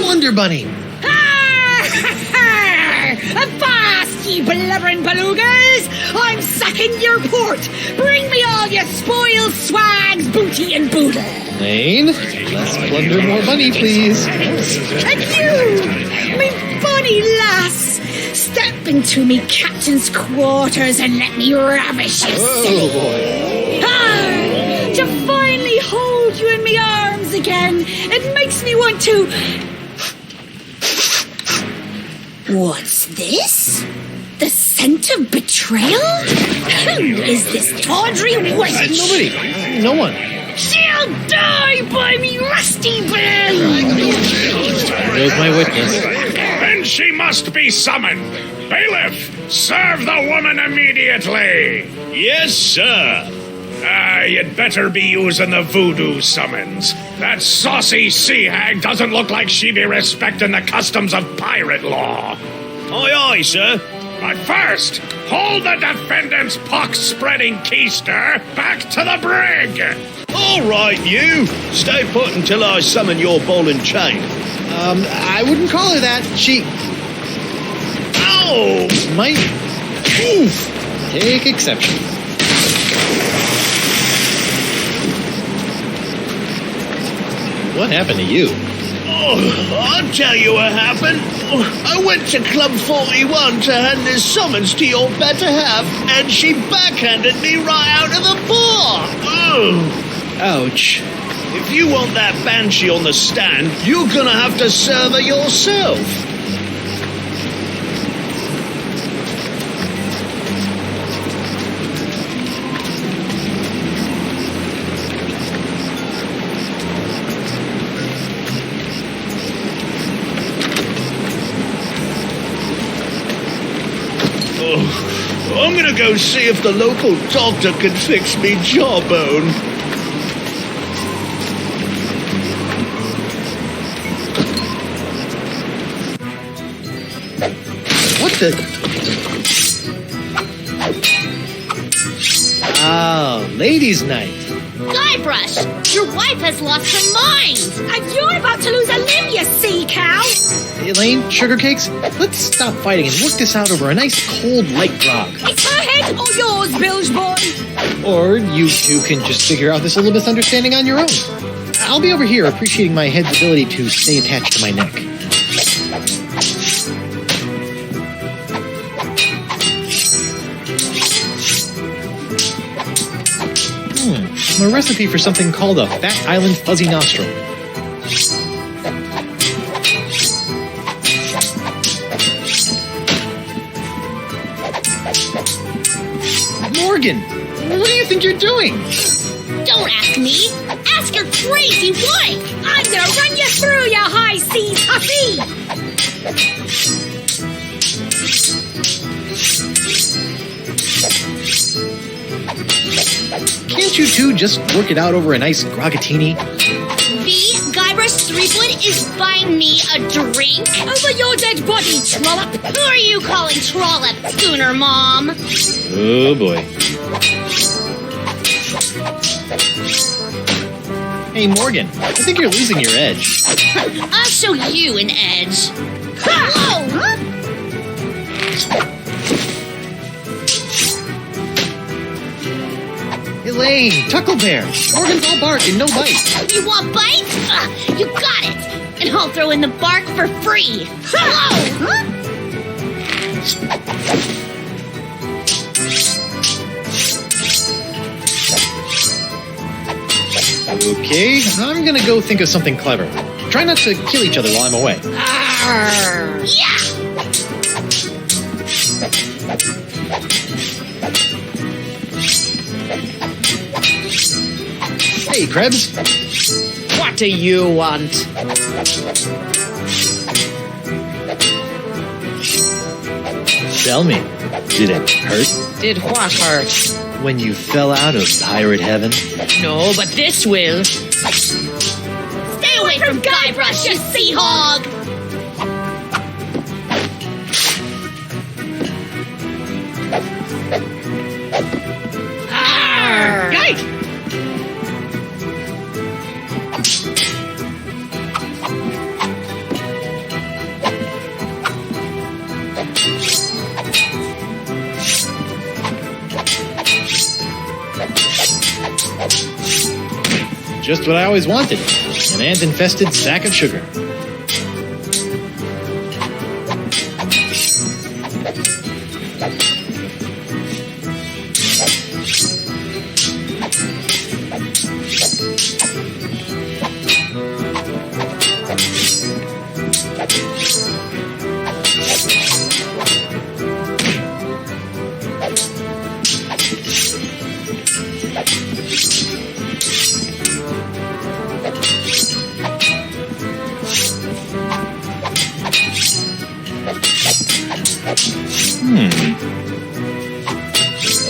Wonder Bunny. Avast, ye blubbering belugas! I'm sacking your port! Bring me all your spoils, swags, booty, and boodle! Lane, less plunder, more money, please. And you, me bonny lass, step into me captain's quarters and let me ravish you, silly. Oh, boy. Ah! to finally hold you in my arms again. It makes me want to... What's this? The scent of betrayal? Who is this tawdry wench? Nobody. No one. She'll die by me rusty bell! There's my witness. Then she must be summoned. Bailiff, serve the woman immediately. Yes, sir. You'd better be using the voodoo summons. That saucy sea hag doesn't look like she be respecting the customs of pirate law. Aye, aye, sir. But first, hold the defendant's pox-spreading keister back to the brig. All right, you. Stay put until I summon your ball and chain. I wouldn't call her that. She Ow! might take exception. What happened to you? Oh, I'll tell you what happened. I went to Club 41 to hand this summons to your better half, and she backhanded me right out of the bar. Ugh. Ouch. If you want that banshee on the stand, you're gonna have to serve her yourself. I'm gonna go see if the local doctor can fix me jawbone. What the? Oh, ladies' night. Guybrush, your wife has lost her mind. And you're about to lose a limb, you sea cow! Elaine, sugar cakes, let's stop fighting and work this out over a nice cold light grog. It's her head or yours, bilge boy! Or you two can just figure out this little misunderstanding on your own. I'll be over here appreciating my head's ability to stay attached to my neck. A recipe for something called a Fat Island Fuzzy Nostril. Morgan, what do you think you're doing? Don't ask me. Ask your crazy wife. I'm gonna run you through, you high seas hussy! Can't you two just work it out over a nice grogatini? Guybrush Threepwood is buying me a drink? Over your dead body, trollop! Who are you calling trollop, Schooner Mom? Oh boy. Hey Morgan, I think you're losing your edge. I'll show you an edge. Whoa! Elaine, Tucklebear, Morgan's all bark and no bite. You want bites? You got it. And I'll throw in the bark for free. Whoa! Okay, I'm gonna go think of something clever. Try not to kill each other while I'm away. Yeah! Hey, Krebs. What do you want? Tell me, did it hurt Did what hurt? when you fell out of pirate heaven? No, but this will. Stay away from Guybrush, you sea hog! Yike! Just what I always wanted. An ant-infested sack of sugar.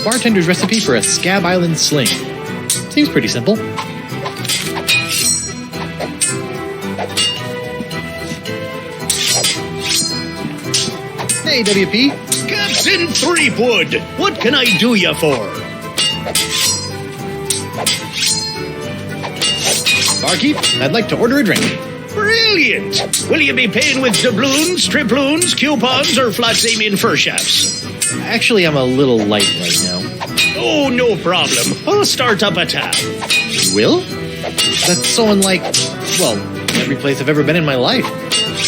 A bartender's recipe for a Scab Island sling. Seems pretty simple. Hey, WP. Captain Threepwood, what can I do you for? Barkeep, I'd like to order a drink. Brilliant! Will you be paying with doubloons, triploons, coupons, or flat seaming first shafts? Actually, I'm a little light right now. Oh, no problem. I'll start up a tab. You will? That's so unlike, well, every place I've ever been in my life.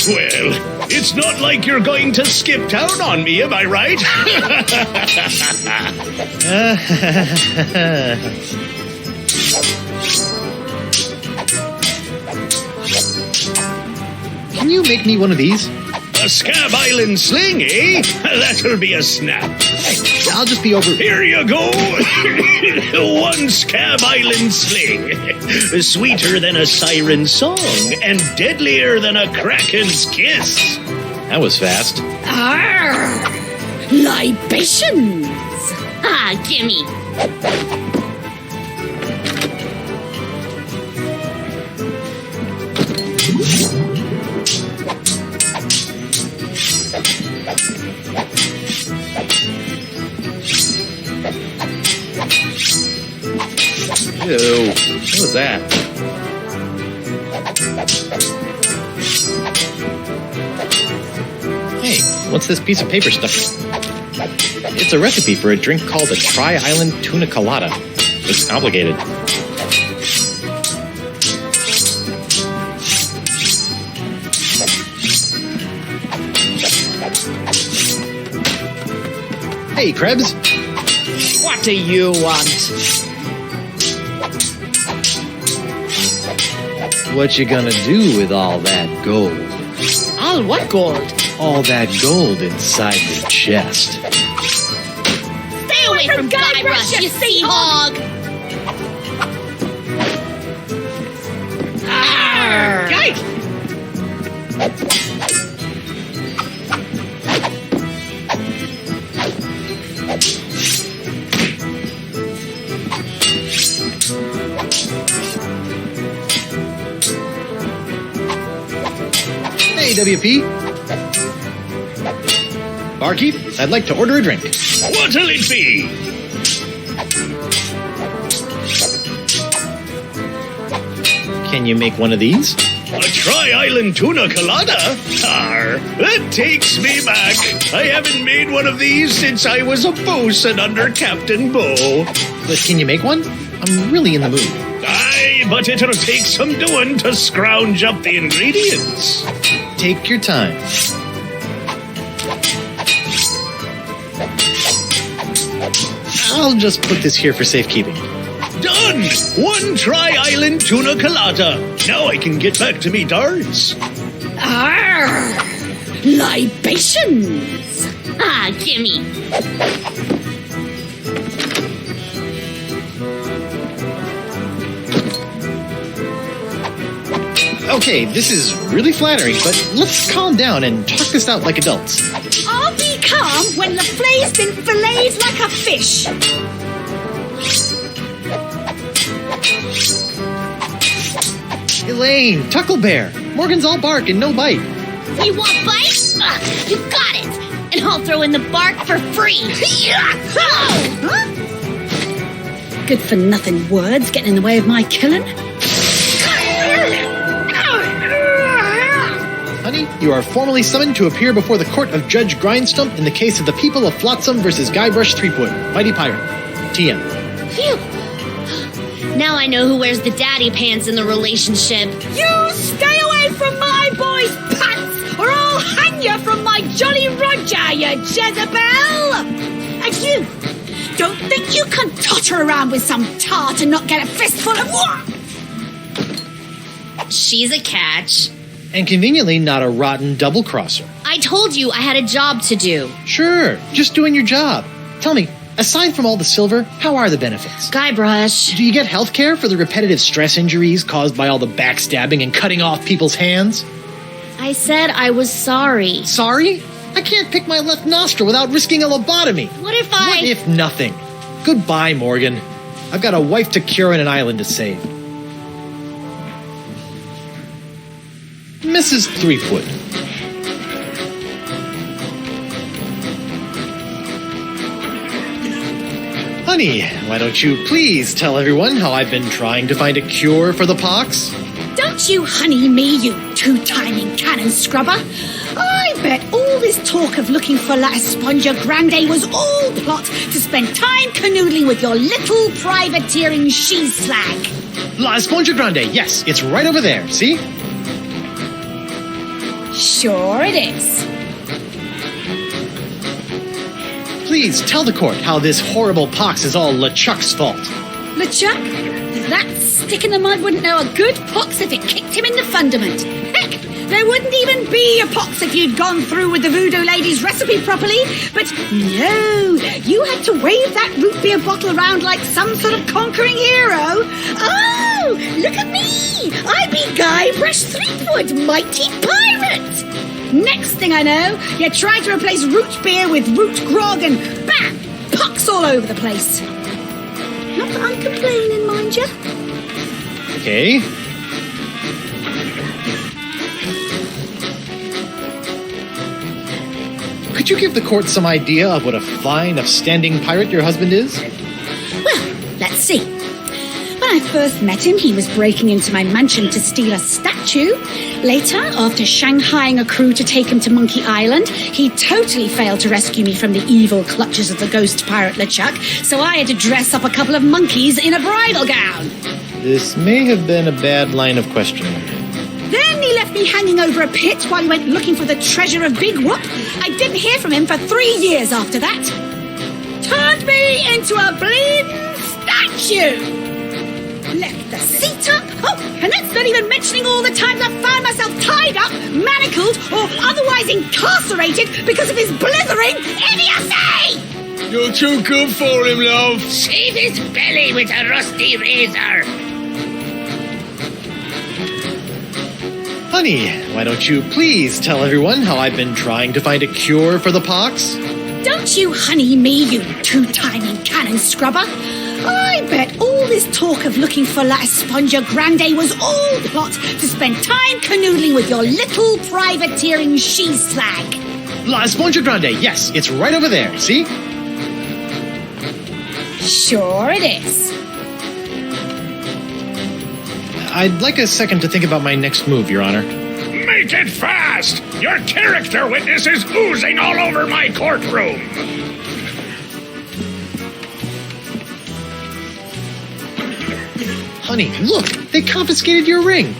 Well, it's not like you're going to skip town on me, am I right? Can you make me one of these? A Scab Island sling, eh? That'll be a snap. I'll just be over... Here you go. One Scab Island sling. Sweeter than a siren's song and deadlier than a kraken's kiss. That was fast. Arr! Libations! Ah, gimme. Ew, what was that? Hey, what's this piece of paper stuck? It's a recipe for a drink called a Tri-Island Tuna Colada. It's complicated. Hey, Krebs. What do you want? What you gonna do with all that gold? All what gold? All that gold inside the chest. Stay away from Guybrush, you sea hog! Arr! Guy! Hey, WP. Barkeep, I'd like to order a drink. What'll it be? Can you make one of these? A Tri-Island Tuna Colada? Arr, that takes me back. I haven't made one of these since I was a bosun under Captain Bo. But can you make one? I'm really in the mood. Aye, but it'll take some doing to scrounge up the ingredients. Take your time. I'll just put this here for safekeeping. Done! One Tri-Island Tuna Colada. Now I can get back to me darts. Arr! Libations! Ah, gimme. Okay, this is really flattering, but let's calm down and talk this out like adults. I'll be calm when the flay's been filleted like a fish. Elaine, Tucklebear, Morgan's all bark and no bite. You want bite? You got it. And I'll throw in the bark for free. Good for nothing words getting in the way of my killing. Honey, you are formally summoned to appear before the court of Judge Grindstump in the case of the people of Flotsam versus Guybrush Threepwood, Mighty Pirate. TM. Phew. Now I know who wears the daddy pants in the relationship. You stay away from my boy's pants, or I'll hang you from my Jolly Roger, you Jezebel! And you, don't think you can totter around with some tart and not get a fistful of what? She's a catch. And conveniently not a rotten double-crosser. I told you I had a job to do. Sure, just doing your job. Tell me, aside from all the silver, how are the benefits? Guybrush. Do you get health care for the repetitive stress injuries caused by all the backstabbing and cutting off people's hands? I said I was sorry. Sorry? I can't pick my left nostril without risking a lobotomy. What if What if nothing? Goodbye, Morgan. I've got a wife to cure and an island to save. Mrs. Threepwood. Honey, why don't you please tell everyone how I've been trying to find a cure for the pox? Don't you honey me, you two-timing cannon scrubber. I bet all this talk of looking for La Esponja Grande was all plot to spend time canoodling with your little privateering she-slag. La Esponja Grande, yes, it's right over there, see? Sure it is. Please tell the court how this horrible pox is all LeChuck's fault. LeChuck? That stick in the mud wouldn't know a good pox if it kicked him in the fundament. Heck, there wouldn't even be a pox if you'd gone through with the voodoo lady's recipe properly. But no, you had to wave that root beer bottle around like some sort of conquering hero. Oh, look at me! I be Guybrush Threepwood, mighty pirate! Next thing I know, you try to replace root beer with root grog and bam! Pox all over the place. Not that I'm complaining, mind you. Okay. Could you give the court some idea of what a fine, upstanding pirate your husband is? Well, let's see. When I first met him, he was breaking into my mansion to steal a statue. Later, after shanghaiing a crew to take him to Monkey Island, he totally failed to rescue me from the evil clutches of the ghost pirate LeChuck, so I had to dress up a couple of monkeys in a bridal gown. This may have been a bad line of questioning. Then he left me hanging over a pit while he went looking for the treasure of Big Whoop. I didn't hear from him for 3 years after that. Turned me into a bleeding statue. Left the seat up. Oh, and that's not even mentioning all the times I found myself tied up, manacled, or otherwise incarcerated because of his blithering idiocy! You're too good for him, love. Shave his belly with a rusty razor. Honey, why don't you please tell everyone how I've been trying to find a cure for the pox? Don't you honey me, you two-timing cannon scrubber. I bet all this talk of looking for La Esponja Grande was all plot to spend time canoodling with your little privateering she-slag. La Esponja Grande, yes, it's right over there, see? Sure it is. I'd like a second to think about my next move, Your Honor. Make it fast! Your character witness is oozing all over my courtroom! Honey, look, they confiscated your ring.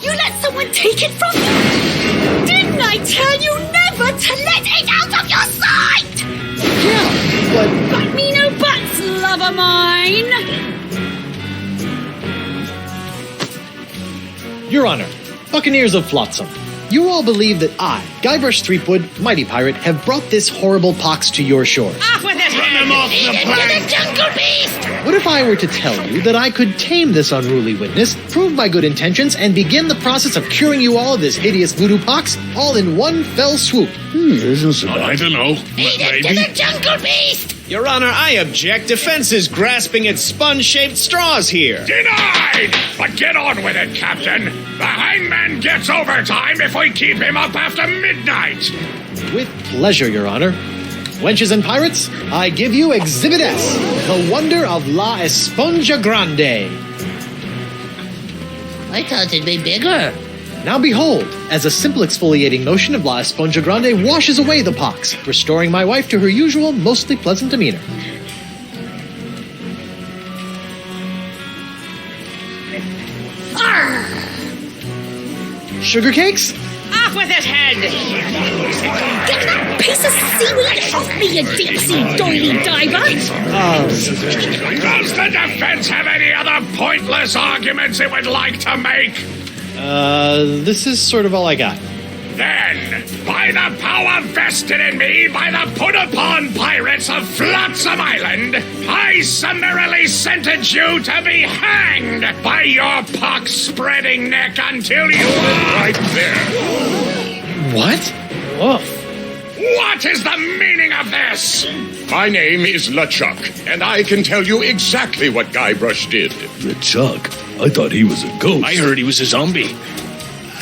You let someone take it from you? Didn't I tell you never to let it out of your sight? Yeah, But me no buts, love of mine. Your Honor, Buccaneers of Flotsam, you all believe that I, Guybrush Threepwood, mighty pirate, have brought this horrible pox to your shores. Off with it! Run him off the plank. Jungle beast! What if I were to tell you that I could tame this unruly witness, prove my good intentions, and begin the process of curing you all of this hideous voodoo pox, all in one fell swoop? I don't know. Feed it to the jungle beast! Your Honor, I object. Defense is grasping at sponge-shaped straws here. Denied! But get on with it, Captain. The hangman gets overtime if we keep him up after midnight. With pleasure, Your Honor. Wenches and pirates, I give you Exhibit S, the wonder of La Esponja Grande. I thought it'd be bigger. Now behold, as a simple exfoliating motion of La Esponja Grande washes away the pox, restoring my wife to her usual, mostly pleasant demeanor. Sugar cakes? Off with his head! Get that piece of seaweed off me, you deep-sea doily diver! Does the defense have any other pointless arguments it would like to make? This is sort of all I got. Then, by the power vested in me by the put-upon pirates of Flotsam Island, I summarily sentence you to be hanged by your pox-spreading neck until you are right there. What? Woof. What is the meaning of this? My name is LeChuck, and I can tell you exactly what Guybrush did. LeChuck? I thought he was a ghost. I heard he was a zombie.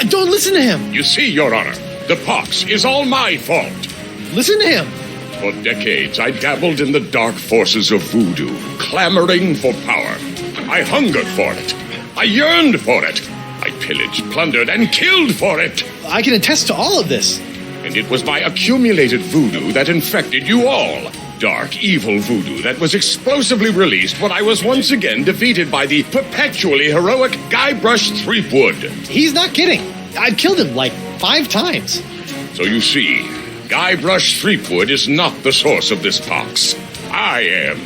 Don't listen to him. You see, Your Honor, the pox is all my fault. Listen to him. For decades, I dabbled in the dark forces of voodoo, clamoring for power. I hungered for it. I yearned for it. I pillaged, plundered, and killed for it. I can attest to all of this. And it was my accumulated voodoo that infected you all. Dark, evil voodoo that was explosively released when I was once again defeated by the perpetually heroic Guybrush Threepwood. He's not kidding. I've killed him like 5 times. So you see, Guybrush Threepwood is not the source of this pox. I am.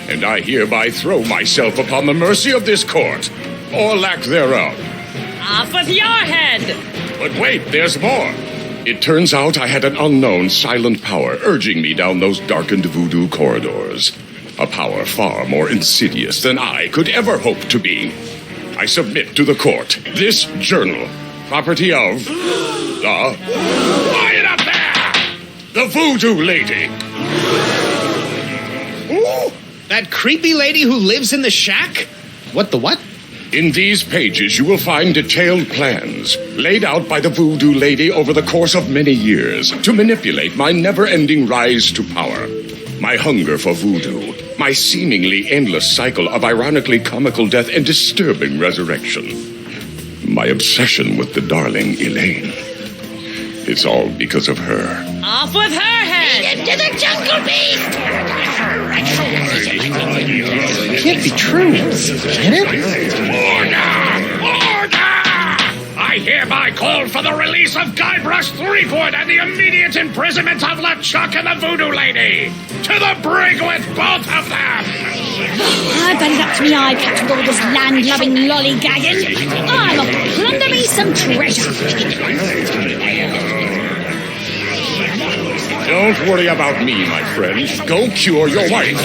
And I hereby throw myself upon the mercy of this court, or lack thereof. Off with your head! But wait, there's more. It turns out I had an unknown silent power urging me down those darkened voodoo corridors. A power far more insidious than I could ever hope to be. I submit to the court this journal, property of the... Quiet up there! The Voodoo Lady. Ooh, that creepy lady who lives in the shack? What the what? In these pages, you will find detailed plans laid out by the Voodoo Lady over the course of many years to manipulate my never-ending rise to power. My hunger for voodoo, my seemingly endless cycle of ironically comical death and disturbing resurrection. My obsession with the darling Elaine. It's all because of her. Off with her head! Lead him to the jungle beast! It can't be true. Can it? Order! I hereby call for the release of Guybrush Threepwood and the immediate imprisonment of LeChuck and the Voodoo Lady. To the brig with both of them! I bet it up to me eye patch with all this land-loving lollygagging. I'll plunder me some treasure. Don't worry about me, my friend. Go cure your wife.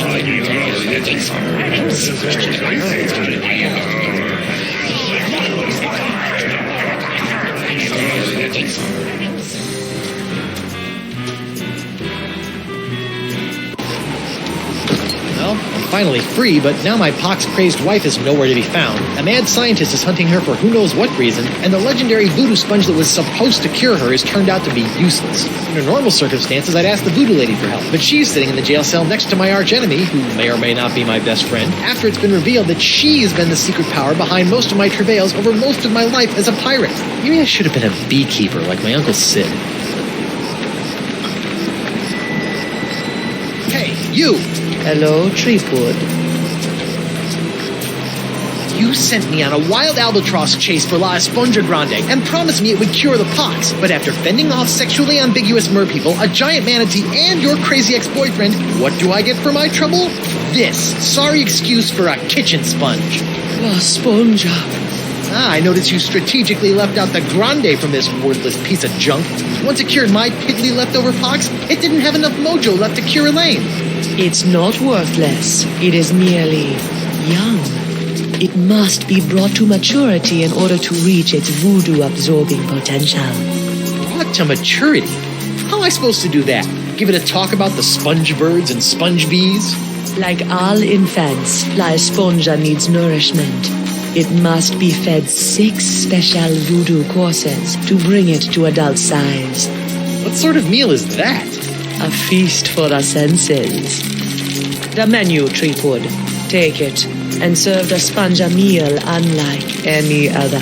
Well, I'm finally free, but now my pox-crazed wife is nowhere to be found. A mad scientist is hunting her for who knows what reason, and the legendary voodoo sponge that was supposed to cure her has turned out to be useless. Under normal circumstances, I'd ask the voodoo lady for help, but she's sitting in the jail cell next to my archenemy, who may or may not be my best friend, after it's been revealed that she's been the secret power behind most of my travails over most of my life as a pirate. Maybe I should have been a beekeeper like my Uncle Sid. Hey, you! Hello, Threepwood. You sent me on a wild albatross chase for La Esponja Grande and promised me it would cure the pox. But after fending off sexually ambiguous merpeople, a giant manatee, and your crazy ex-boyfriend, what do I get for my trouble? This sorry excuse for a kitchen sponge. La Esponja. I noticed you strategically left out the Grande from this worthless piece of junk. Once it cured my piddly leftover pox, it didn't have enough mojo left to cure Elaine. It's not worthless. It is merely young. It must be brought to maturity in order to reach its voodoo-absorbing potential. Brought to maturity? How am I supposed to do that? Give it a talk about the sponge birds and sponge bees? Like all infants, La Esponja needs nourishment. It must be fed 6 special voodoo courses to bring it to adult size. What sort of meal is that? A feast for the senses. The menu, Threepwood. Take it, and serve the sponge a meal unlike any other.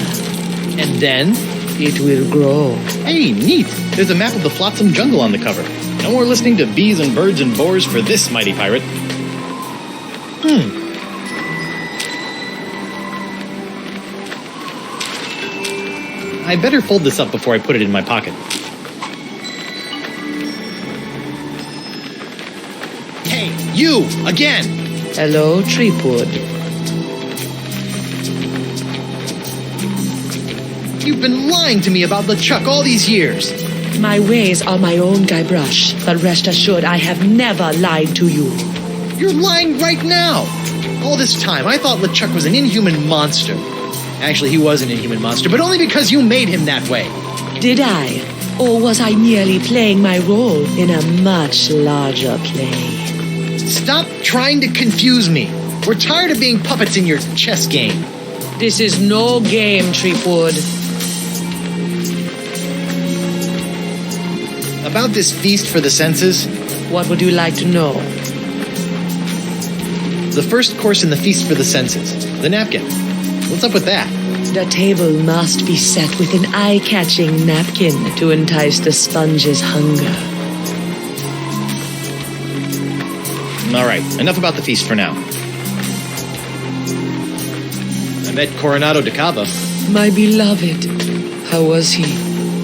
And then? It will grow. Hey, neat. There's a map of the Flotsam Jungle on the cover. No more listening to bees and birds and boars for this mighty pirate. I better fold this up before I put it in my pocket. Hey, you! Again! Hello, Threepwood. You've been lying to me about LeChuck all these years. My ways are my own, Guybrush, but rest assured I have never lied to you. You're lying right now. All this time, I thought LeChuck was an inhuman monster. Actually, he was an inhuman monster, but only because you made him that way. Did I? Or was I merely playing my role in a much larger play? Stop trying to confuse me. We're tired of being puppets in your chess game. This is no game, Threepwood. About this feast for the senses, What would you like to know? the first course in the feast for the senses, the napkin. What's up with that? The table must be set with an eye-catching napkin to entice the sponge's hunger. All right, enough about the feast for now. I met Coronado de Cava. My beloved, how was he?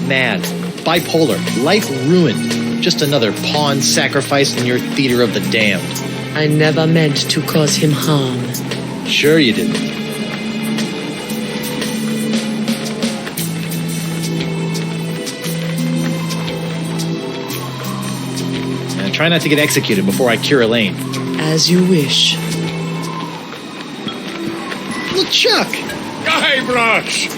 Mad, bipolar, life ruined. Just another pawn sacrificed in your theater of the damned. I never meant to cause him harm. Sure you didn't. Try not to get executed before I cure Elaine. As you wish. LeChuck! Guybrush!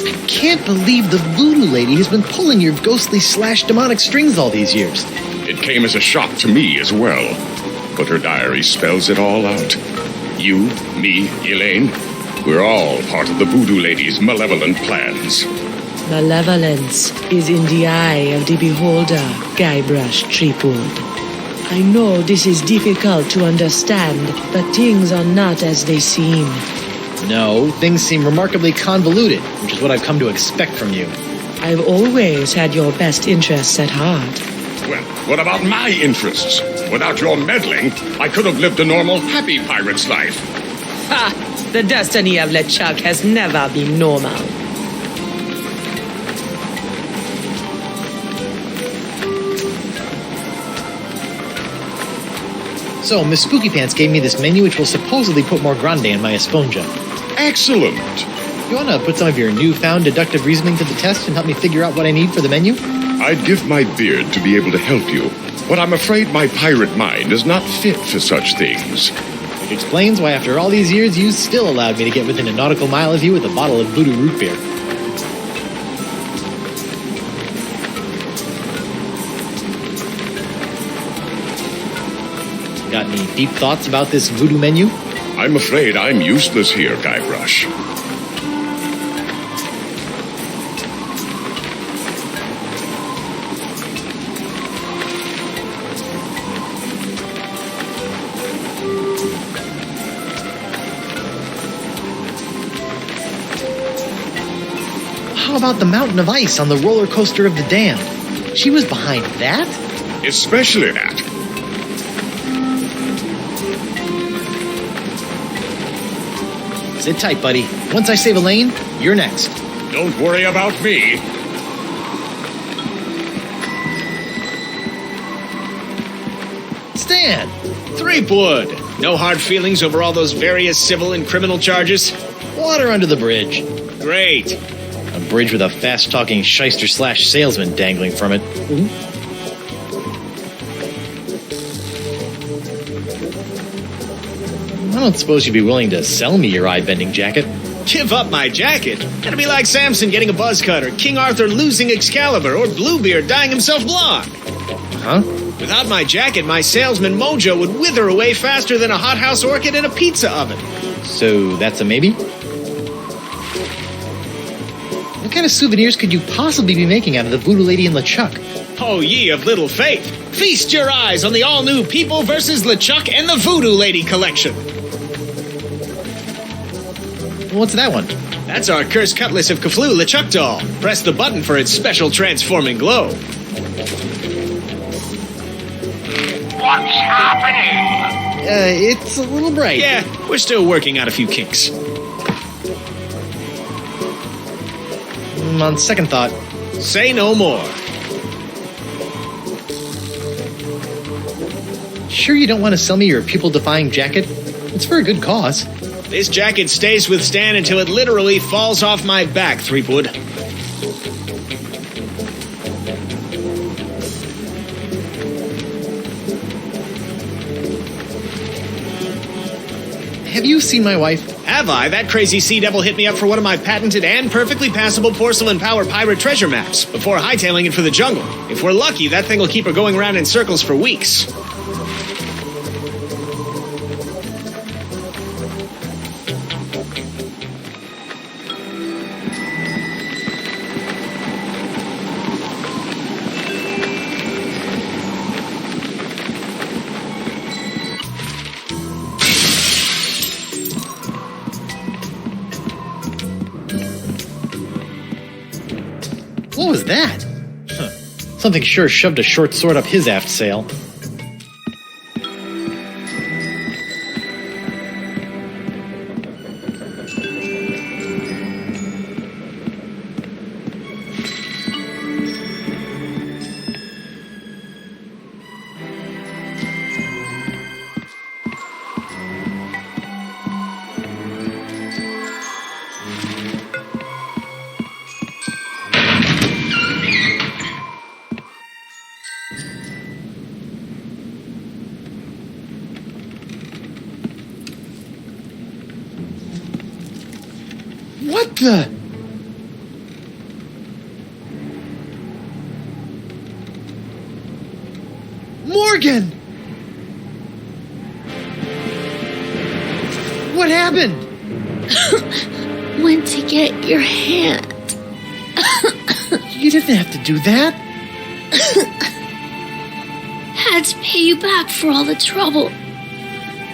I can't believe the voodoo lady has been pulling your ghostly / demonic strings all these years. It came as a shock to me as well, but her diary spells it all out. You, me, Elaine, we're all part of the voodoo lady's malevolent plans. Malevolence is in the eye of the beholder, Guybrush Threepwood. I know this is difficult to understand, but things are not as they seem. No, things seem remarkably convoluted, which is what I've come to expect from you. I've always had your best interests at heart. Well, what about my interests? Without your meddling, I could have lived a normal, happy pirate's life. Ha! The destiny of LeChuck has never been normal. So, Miss Spooky Pants gave me this menu which will supposedly put more grande in my esponja. Excellent. You want to put some of your newfound deductive reasoning to the test and help me figure out what I need for the menu? I'd give my beard to be able to help you, but I'm afraid my pirate mind is not fit for such things. Which explains why after all these years you still allowed me to get within a nautical mile of you with a bottle of voodoo root beer. Got any deep thoughts about this voodoo menu? I'm afraid I'm useless here, Guybrush. How about the mountain of ice on the roller coaster of the damned? She was behind that? Especially that. Sit tight, buddy. Once I save Elaine, you're next. Don't worry about me. Stan! Threepwood! No hard feelings over all those various civil and criminal charges? Water under the bridge. Great. A bridge with a fast-talking shyster / salesman dangling from it. I don't suppose you'd be willing to sell me your eye-bending jacket. Give up my jacket? That'd be like Samson getting a buzz cut, or King Arthur losing Excalibur, or Bluebeard dyeing himself blonde. Huh? Without my jacket, my salesman mojo would wither away faster than a hothouse orchid in a pizza oven. So that's a maybe? What kind of souvenirs could you possibly be making out of the voodoo lady and LeChuck? Oh, ye of little faith! Feast your eyes on the all-new People vs. LeChuck and the Voodoo Lady collection. What's that one? That's our cursed cutlass of Cthulhu LeChuck doll. Press the button for its special transforming glow. What's happening? It's a little bright. Yeah, we're still working out a few kinks. On second thought, say no more. Sure you don't want to sell me your pupil-defying jacket? It's for a good cause. This jacket stays with Stan until it literally falls off my back, Threepwood. Have you seen my wife? Have I? That crazy sea devil hit me up for one of my patented and perfectly passable porcelain power pirate treasure maps before hightailing it for the jungle. If we're lucky, that thing will keep her going around in circles for weeks. What was that? Something sure shoved a short sword up his aft sail. What the? Morgan! What happened? Went to get your hand. You didn't have to do that. Had to pay you back for all the trouble.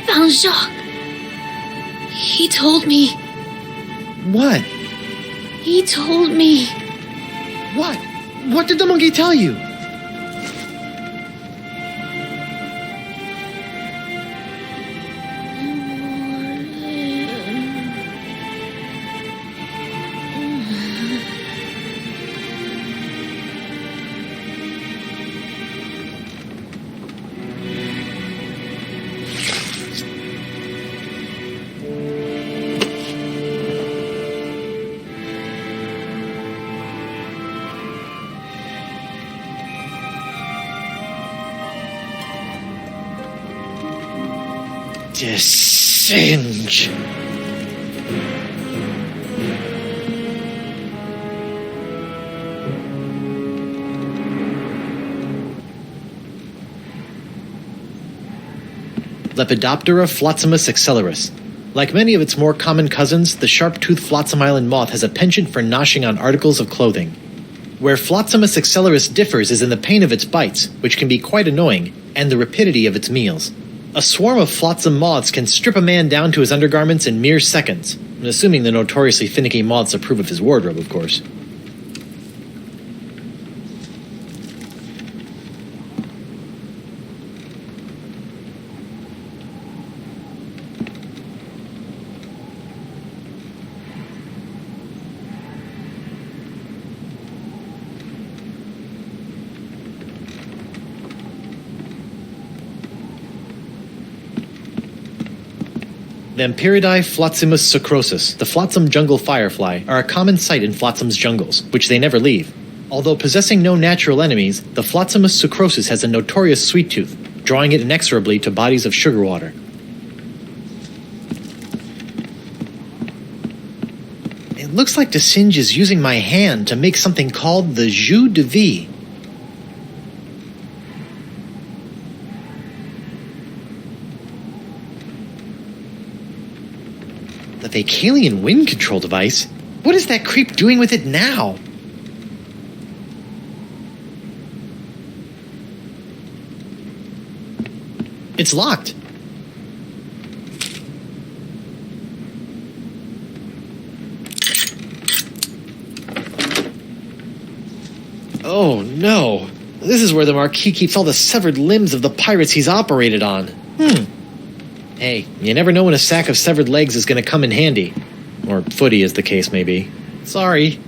Found Jacques. He told me. What? He told me. What? What did the monkey tell you? Singe. Lepidoptera flotzimus accelerus. Like many of its more common cousins, the sharp-toothed flotsam island moth has a penchant for noshing on articles of clothing. Where Flotzimus accelerus differs is in the pain of its bites, which can be quite annoying, and the rapidity of its meals. A swarm of flotsam moths can strip a man down to his undergarments in mere seconds, assuming the notoriously finicky moths approve of his wardrobe, of course. Vampiridae flotzimus sucrosus, the flotsam jungle firefly, are a common sight in flotsam's jungles, which they never leave. Although possessing no natural enemies, the flotzimus sucrosus has a notorious sweet tooth, drawing it inexorably to bodies of sugar water. It looks like Desinge is using my hand to make something called the jus de vie. The Vacalian wind control device? What is that creep doing with it now? It's locked. Oh no. This is where the Marquis keeps all the severed limbs of the pirates he's operated on. Hey, you never know when a sack of severed legs is going to come in handy. Or footy, as the case may be. Sorry.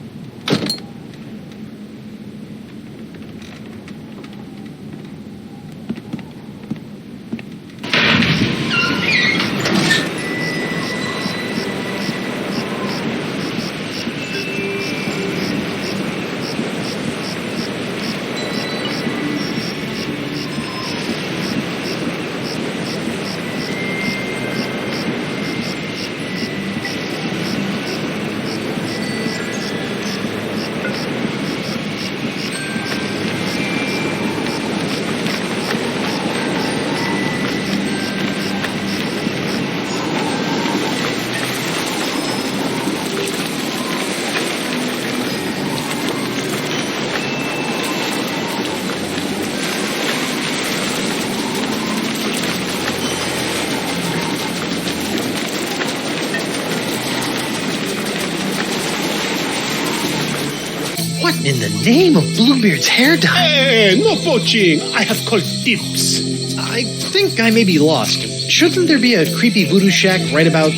What in the name of Bluebeard's hair dye? Hey, no poaching. I have called dibs. I think I may be lost. Shouldn't there be a creepy voodoo shack right about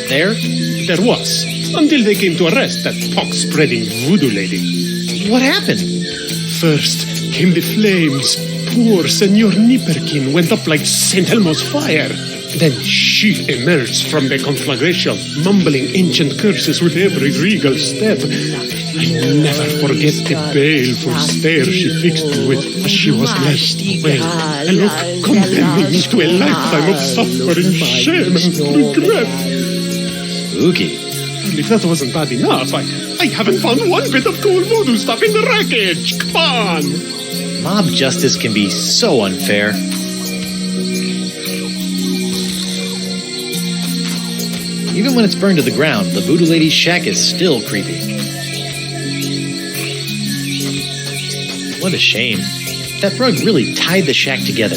there? There was, until they came to arrest that pox-spreading voodoo lady. What happened? First came the flames. Poor Senor Nipperkin went up like St. Elmo's fire. Then she emerged from the conflagration, mumbling ancient curses with every regal step. I never forget the baleful stare she fixed me with as she was last away. A look condemning me to a lifetime of suffering, shame, and regret. Spooky. And if that wasn't bad enough, I haven't found one bit of cool voodoo stuff in the wreckage. Come on! Mob justice can be so unfair. Even when it's burned to the ground, the voodoo lady's shack is still creepy. What a shame. That rug really tied the shack together.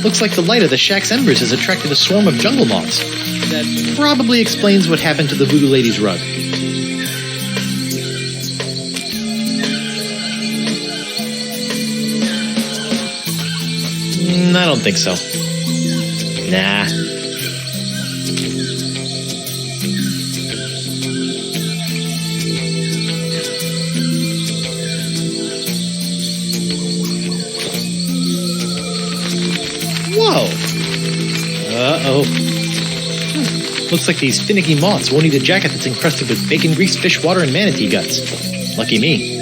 Looks like the light of the shack's embers has attracted a swarm of jungle moths. That probably explains what happened to the voodoo lady's rug. I don't think so. Nah. Whoa. Uh-oh. Looks like these finicky moths won't eat a jacket that's encrusted with bacon grease, fish water, and manatee guts. Lucky me.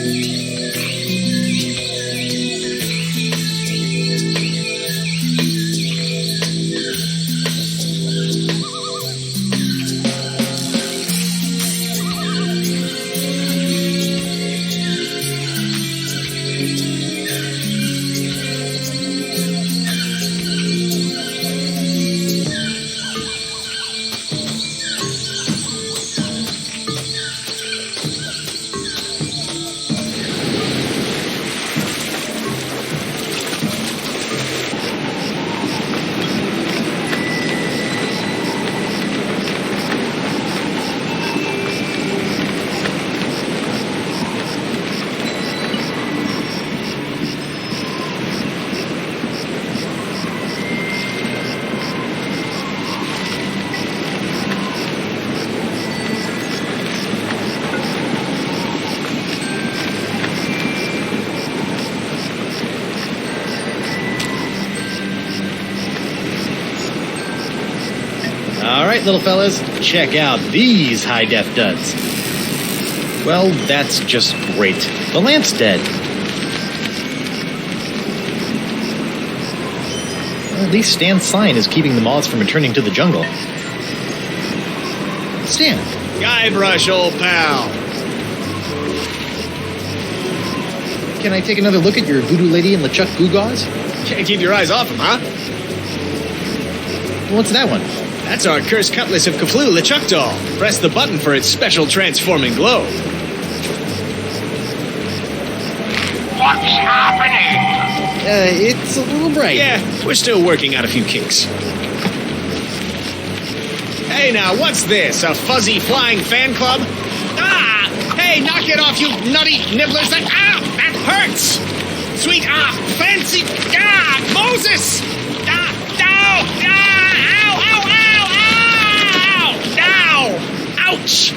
Alright, little fellas, check out these high-def duds. Well, that's just great. The lamp's dead. Well, at least Stan's sign is keeping the moths from returning to the jungle. Stan. Guybrush, old pal. Can I take another look at your voodoo lady and LeChuck Goo Gaws? Can't keep your eyes off him, huh? What's that one? That's our cursed cutlass of Cthulhu LeChuck doll. Press the button for its special transforming glow. What's happening? It's a little bright. Yeah, we're still working out a few kinks. Hey now, what's this? A fuzzy flying fan club? Ah! Hey, knock it off, you nutty nibblers! That hurts! Sweet, fancy, Moses! Ouch!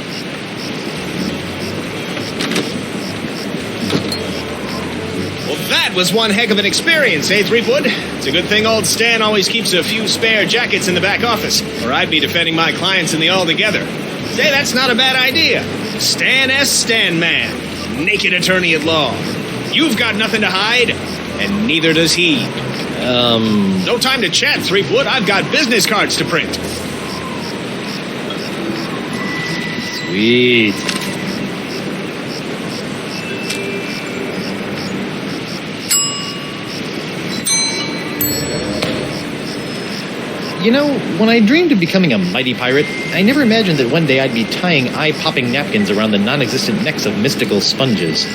Well, that was one heck of an experience, eh, Threepwood? It's a good thing old Stan always keeps a few spare jackets in the back office, or I'd be defending my clients in the Altogether. Say, that's not a bad idea. Stan S. Stan Man, naked attorney at law. You've got nothing to hide, and neither does he. No time to chat, Threepwood. I've got business cards to print. Sweet. You know, when I dreamed of becoming a mighty pirate, I never imagined that one day I'd be tying eye-popping napkins around the non-existent necks of mystical sponges.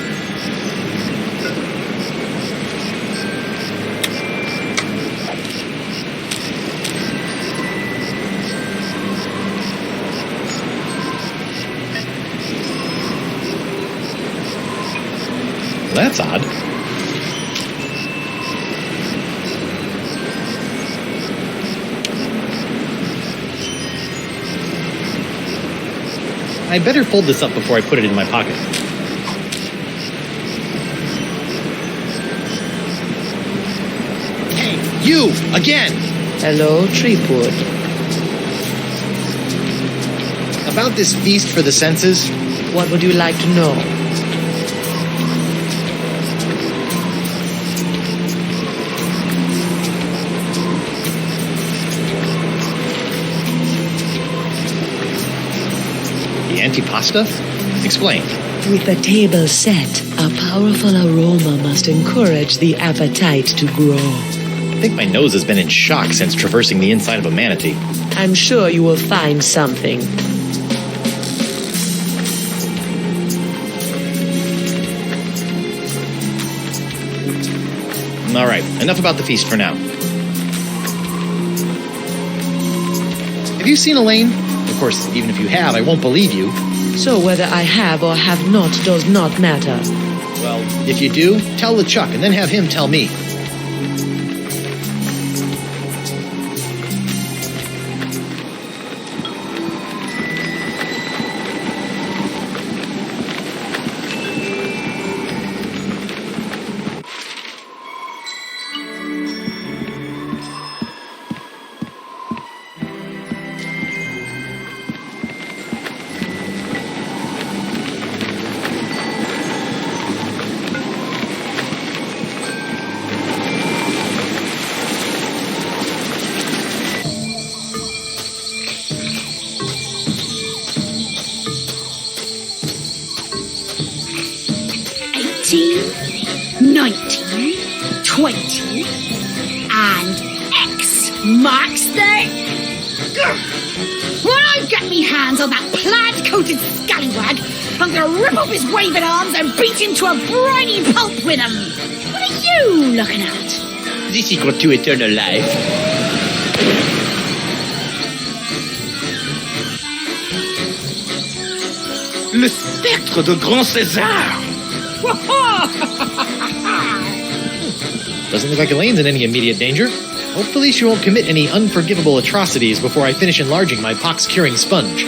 Well, that's odd. I better fold this up before I put it in my pocket. Hey, you! Again! Hello, Threepwood. About this feast for the senses, What would you like to know? the antipasta? Explain. With the table set, a powerful aroma must encourage the appetite to grow. I think my nose has been in shock since traversing the inside of a manatee. I'm sure you will find something. All right, enough about the feast for now. Have you seen Elaine? Of course, even if you have, I won't believe you. So whether I have or have not does not matter. Well, if you do, tell LeChuck and then have him tell me. Marks there. When I get me hands on that plaid-coated scallywag, I'm going to rip off his waving arms and beat him to a briny pulp with them. What are you looking at? The secret to eternal life. Le spectre de Grand César. Doesn't look like Elaine's in any immediate danger. Hopefully she won't commit any unforgivable atrocities before I finish enlarging my pox-curing sponge.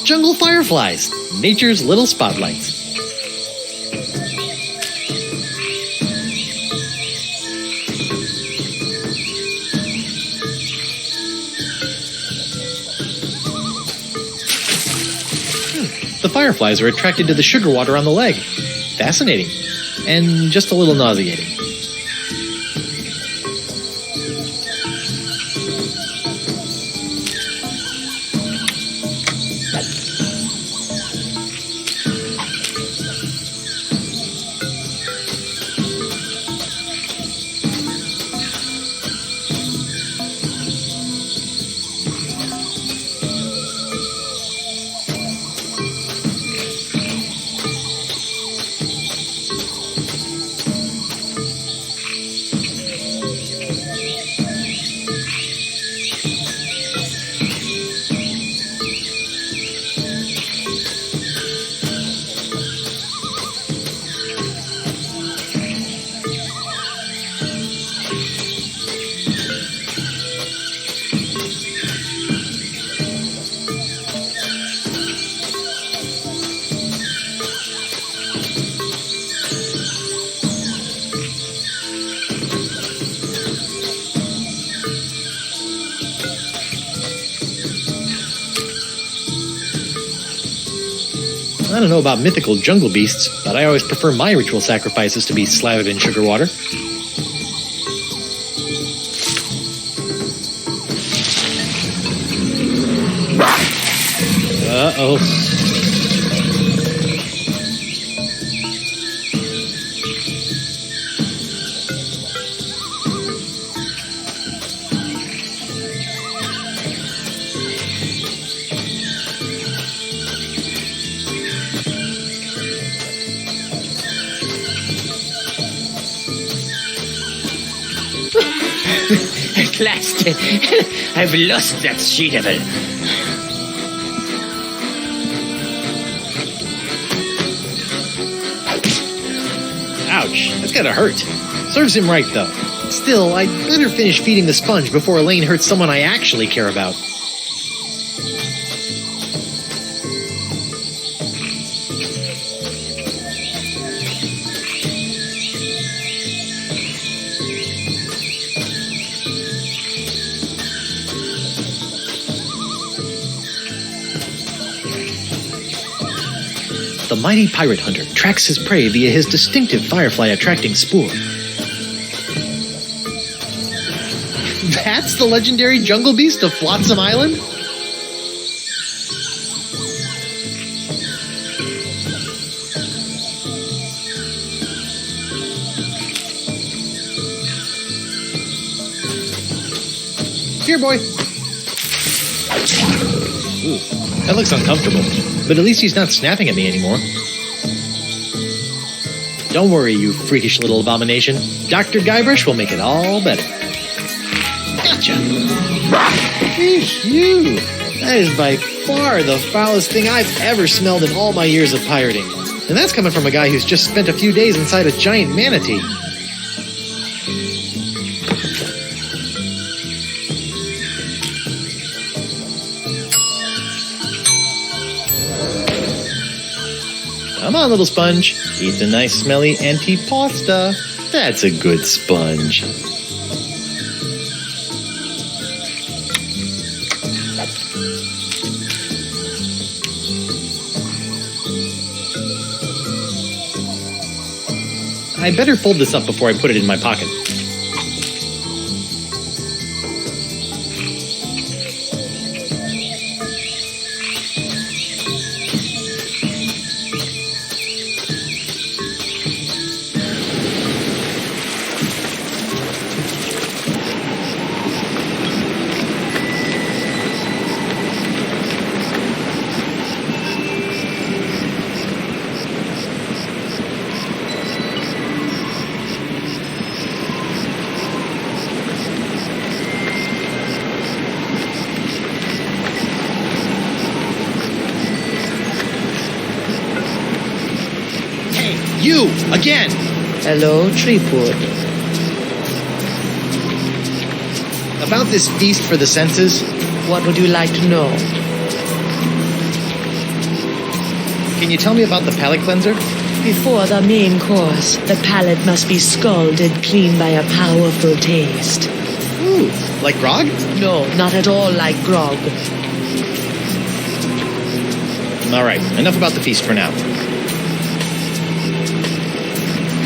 Jungle fireflies, nature's little spotlights. The fireflies are attracted to the sugar water on the leg. Fascinating. And just a little nauseating. I don't know about mythical jungle beasts, but I always prefer my ritual sacrifices to be slathered in sugar water. Uh-oh. At last, I've lost that she-devil. Ouch, that's gotta hurt. Serves him right, though. Still, I'd better finish feeding the sponge before Elaine hurts someone I actually care about. The mighty pirate hunter tracks his prey via his distinctive firefly-attracting spoor. That's the legendary jungle beast of Flotsam Island? Here, boy. Ooh, that looks uncomfortable. But at least he's not snapping at me anymore. Don't worry, you freakish little abomination. Dr. Guybrush will make it all better. Gotcha! Eesh, you! That is by far the foulest thing I've ever smelled in all my years of pirating. And that's coming from a guy who's just spent a few days inside a giant manatee. Come on, little sponge. Eat the nice smelly antipasta. That's a good sponge. I better fold this up before I put it in my pocket. You! Again! Hello, Threepwood. About this feast for the senses, What would you like to know? can you tell me about the palate cleanser? Before the main course, the palate must be scalded clean by a powerful taste. Ooh, like grog? No, not at all like grog. Alright, enough about the feast for now.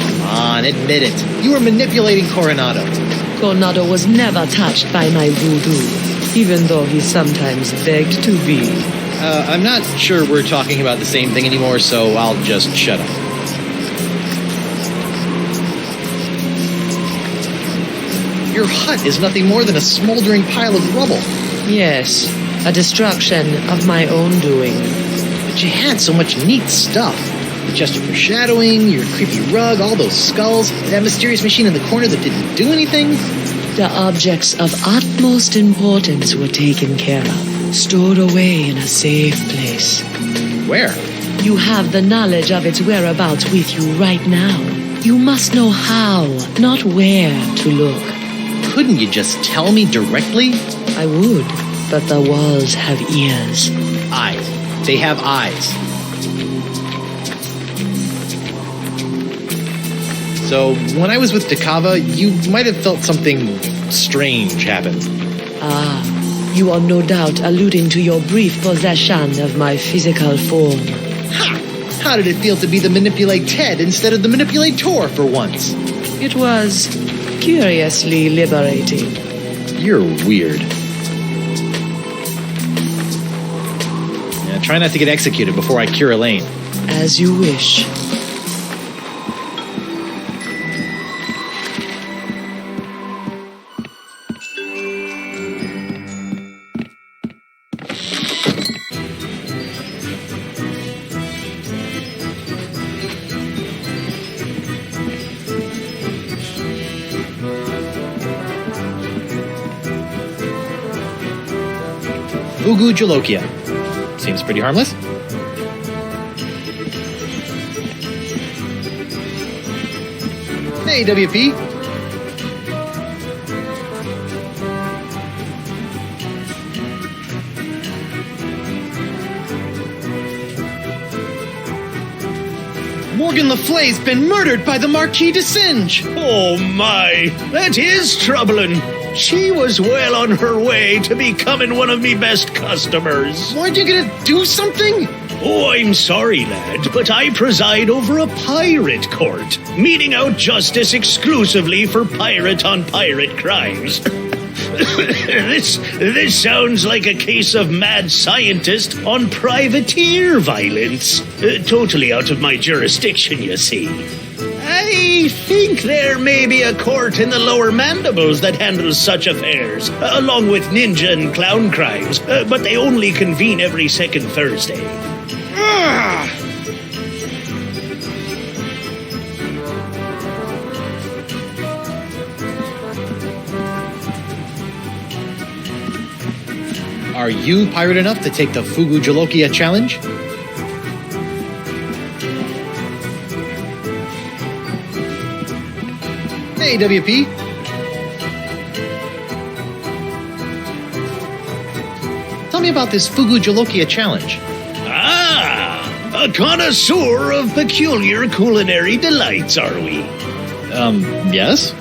Come on, admit it. You were manipulating Coronado. Coronado was never touched by my voodoo, even though he sometimes begged to be. I'm not sure we're talking about the same thing anymore, so I'll just shut up. Your hut is nothing more than a smoldering pile of rubble. Yes, a destruction of my own doing. But you had so much neat stuff. The chest of foreshadowing, your creepy rug, all those skulls, that mysterious machine in the corner that didn't do anything. The objects of utmost importance were taken care of, stored away in a safe place. Where? You have the knowledge of its whereabouts with you right now. You must know how, not where, to look. Couldn't you just tell me directly? I would, but the walls have ears. Eyes. They have eyes. So, when I was with Dakava, you might have felt something strange happen. Ah, you are no doubt alluding to your brief possession of my physical form. Ha! How did it feel to be the Manipulate Ted instead of the Manipulator for once? It was curiously liberating. You're weird. Yeah, try not to get executed before I cure Elaine. As you wish. Fugu Jalokia. Seems pretty harmless. Hey, WP. Morgan Le Flay's been murdered by the Marquis de Singe. Oh my, that is troubling. She was well on her way to becoming one of me best customers. Weren't you gonna do something? Oh, I'm sorry, lad, but I preside over a pirate court, meting out justice exclusively for pirate-on-pirate crimes. This sounds like a case of mad scientist on privateer violence. Totally out of my jurisdiction, you see. I think there may be a court in the lower mandibles that handles such affairs, along with ninja and clown crimes, but they only convene every second Thursday. Are you pirate enough to take the Fugu Jalokia challenge? Hey, WP. Tell me about this Fugu Jalokia challenge. Ah, a connoisseur of peculiar culinary delights, are we? Yes?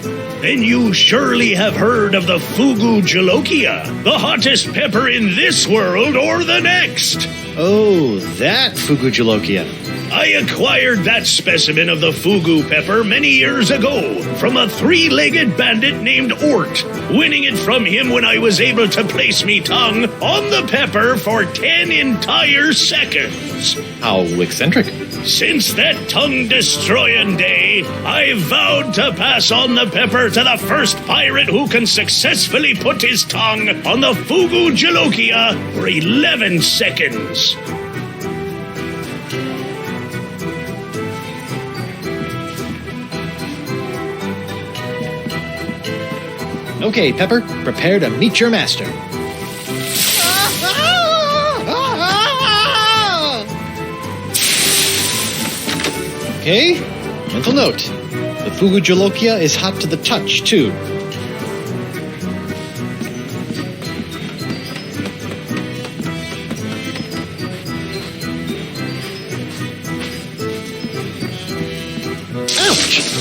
Then you surely have heard of the Fugu Jalokia, the hottest pepper in this world or the next. Oh, that Fugu Jalokia. I acquired that specimen of the Fugu pepper many years ago from a three-legged bandit named Ort, winning it from him when I was able to place me tongue on the pepper for 10 entire seconds. How eccentric. Since that tongue-destroying day, I vowed to pass on the pepper to the first pirate who can successfully put his tongue on the Fugu Jalokia for 11 seconds. Okay, Pepper, prepare to meet your master. Okay, mental note. The Fugu Jalokia is hot to the touch, too. Ouch!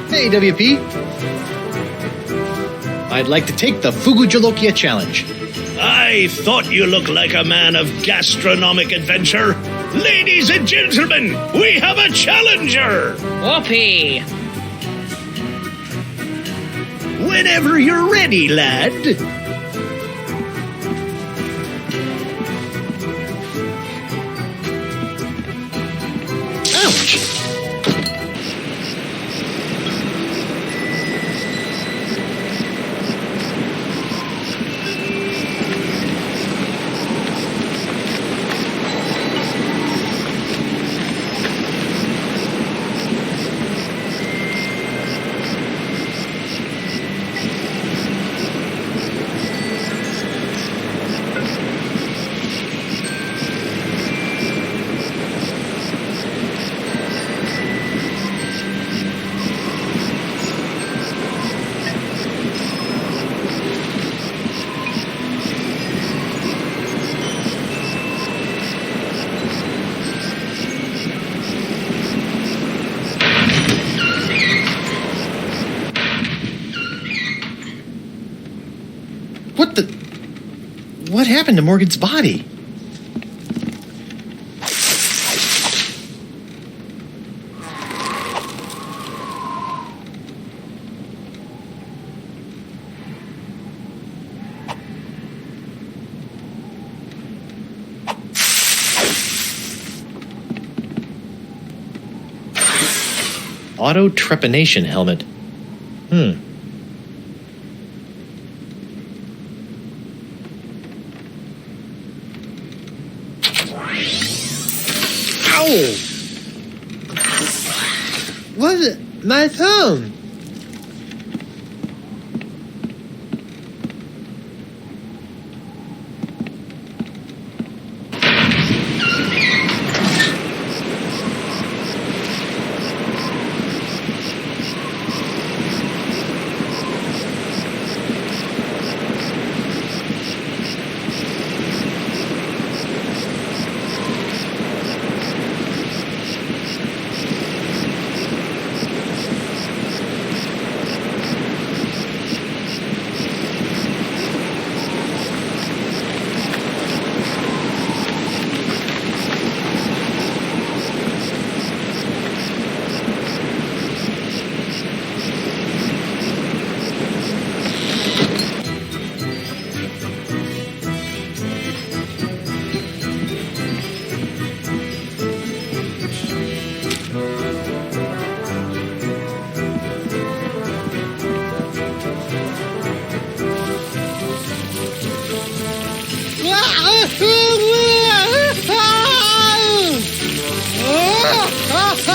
Hey, WP. I'd like to take the Fugu Jalokia challenge. I thought you looked like a man of gastronomic adventure. Ladies and gentlemen, we have a challenger! Whoopee! Whenever you're ready, lad. Ouch! What happened to Morgan's body? Auto trepanation helmet. Ow! What? My thumb!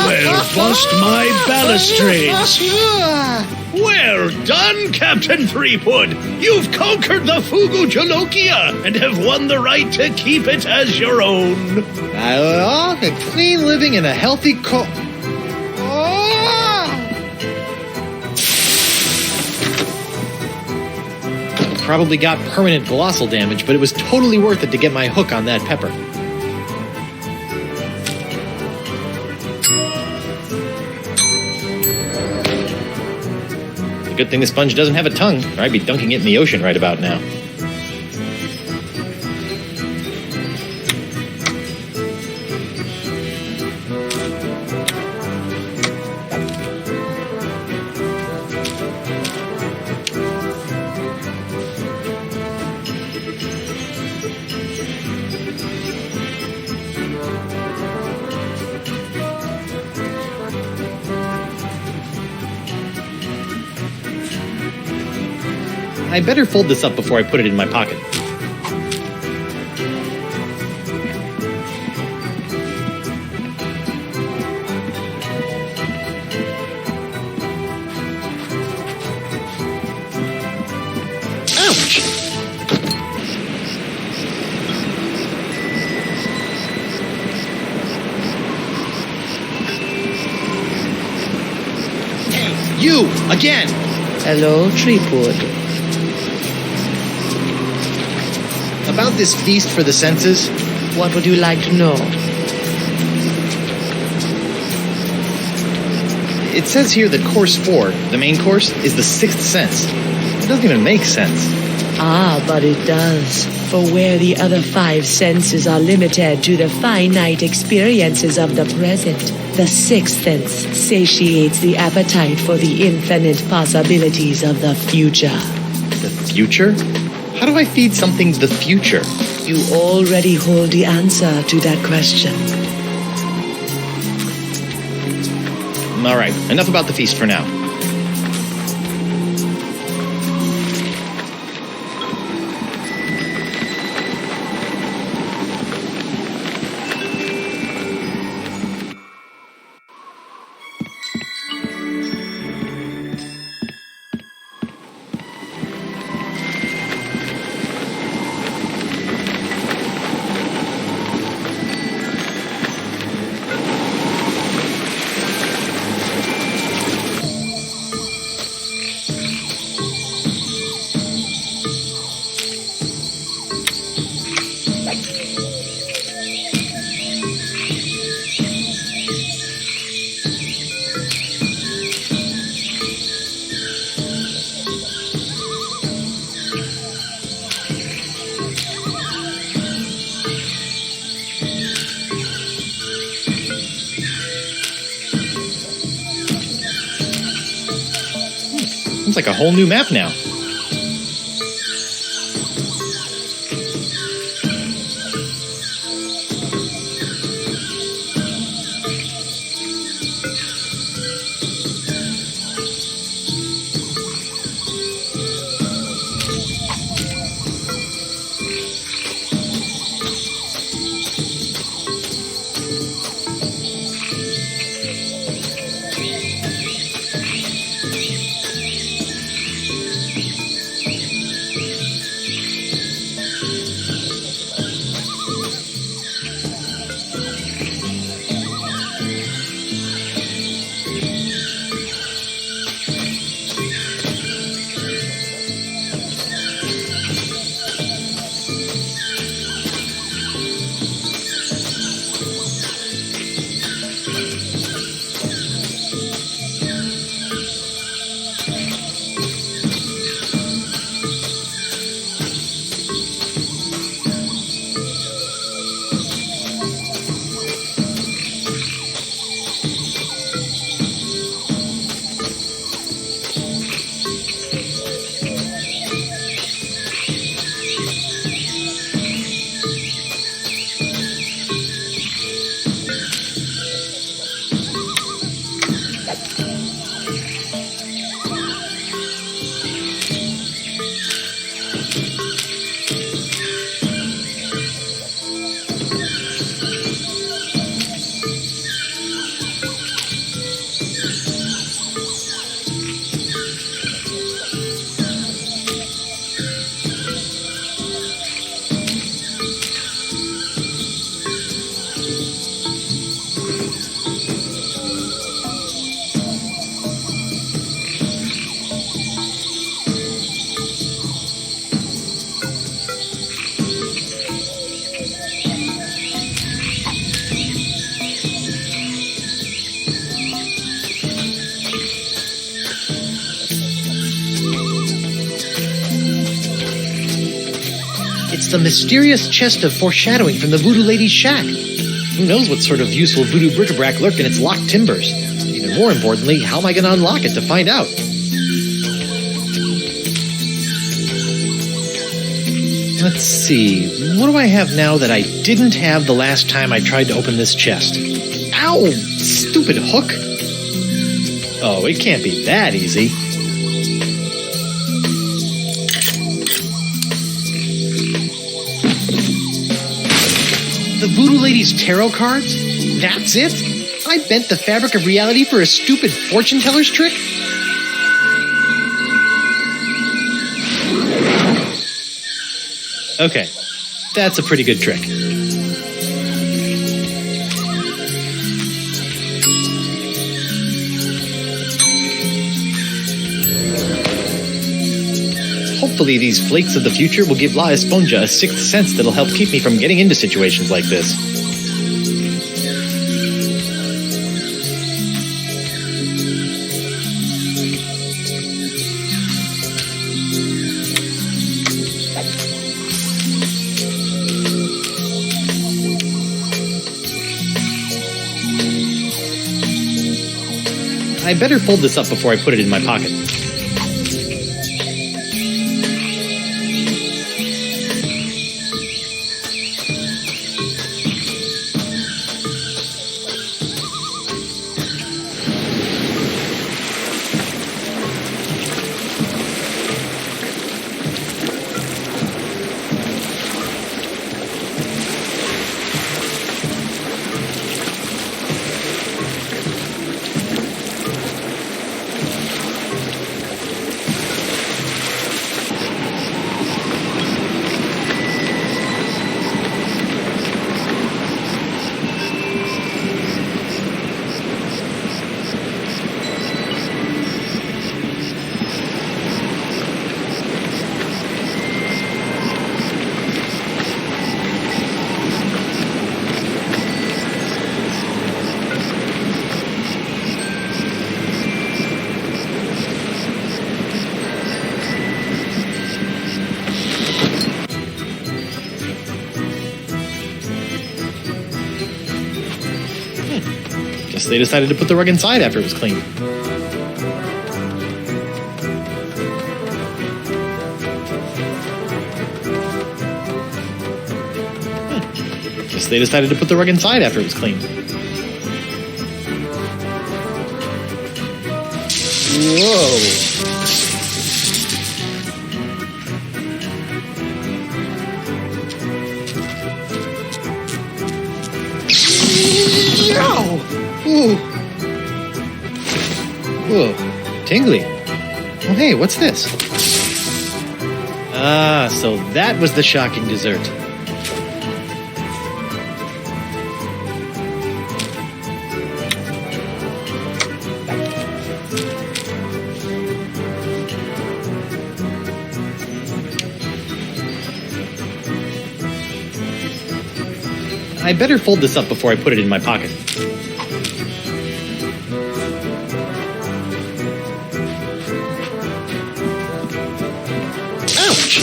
Well, bust my balustrades. Well done, Captain Threepwood. You've conquered the Fugu Jalokia and have won the right to keep it as your own. A clean living and a healthy Probably got permanent colossal damage, but it was totally worth it to get my hook on that pepper. Good thing the sponge doesn't have a tongue, or I'd be dunking it in the ocean right about now. I better fold this up before I put it in my pocket. Ouch! Hey, you! Again! Hello, Threepwood. About this feast for the senses. What would you like to know? It says here that course 4, the main course, is the sixth sense. It doesn't even make sense. Ah, but it does. For where the other 5 senses are limited to the finite experiences of the present, the sixth sense satiates the appetite for the infinite possibilities of the future. The future? How do I feed something the future? You already hold the answer to that question. All right, enough about the feast for now. like a whole new map now. It's the mysterious chest of foreshadowing from the Voodoo Lady's shack. Who knows what sort of useful voodoo bric-a-brac lurk in its locked timbers? Even more importantly, how am I going to unlock it to find out? Let's see, what do I have now that I didn't have the last time I tried to open this chest? Ow! Stupid hook! Oh, it can't be that easy. The Voodoo Lady's tarot cards? That's it? I bent the fabric of reality for a stupid fortune teller's trick? Okay, that's a pretty good trick. Hopefully these flakes of the future will give La Esponja a sixth sense that'll help keep me from getting into situations like this. I better fold this up before I put it in my pocket. Guess they decided to put the rug inside after it was cleaned. Guess they decided to put the rug inside after it was cleaned. Whoa. No! Ooh. Whoa. Tingly. Oh, hey, what's this? Ah, so that was the shocking dessert. I better fold this up before I put it in my pocket. Ouch!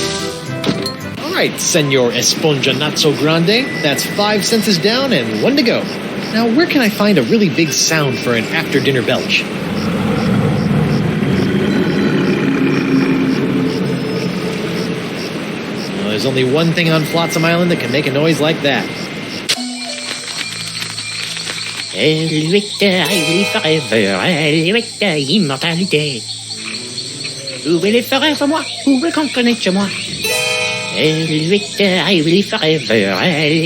Alright, Senor Esponja Not So Grande. That's 5 senses down and 1 to go. Now, where can I find a really big sound for an after-dinner belch? Well, there's only one thing on Flotsam Island that can make a noise like that. Victor, I will forever. Victor, immortalité. Où will it forever, moi? Who will conquer moi? Victor, I will forever.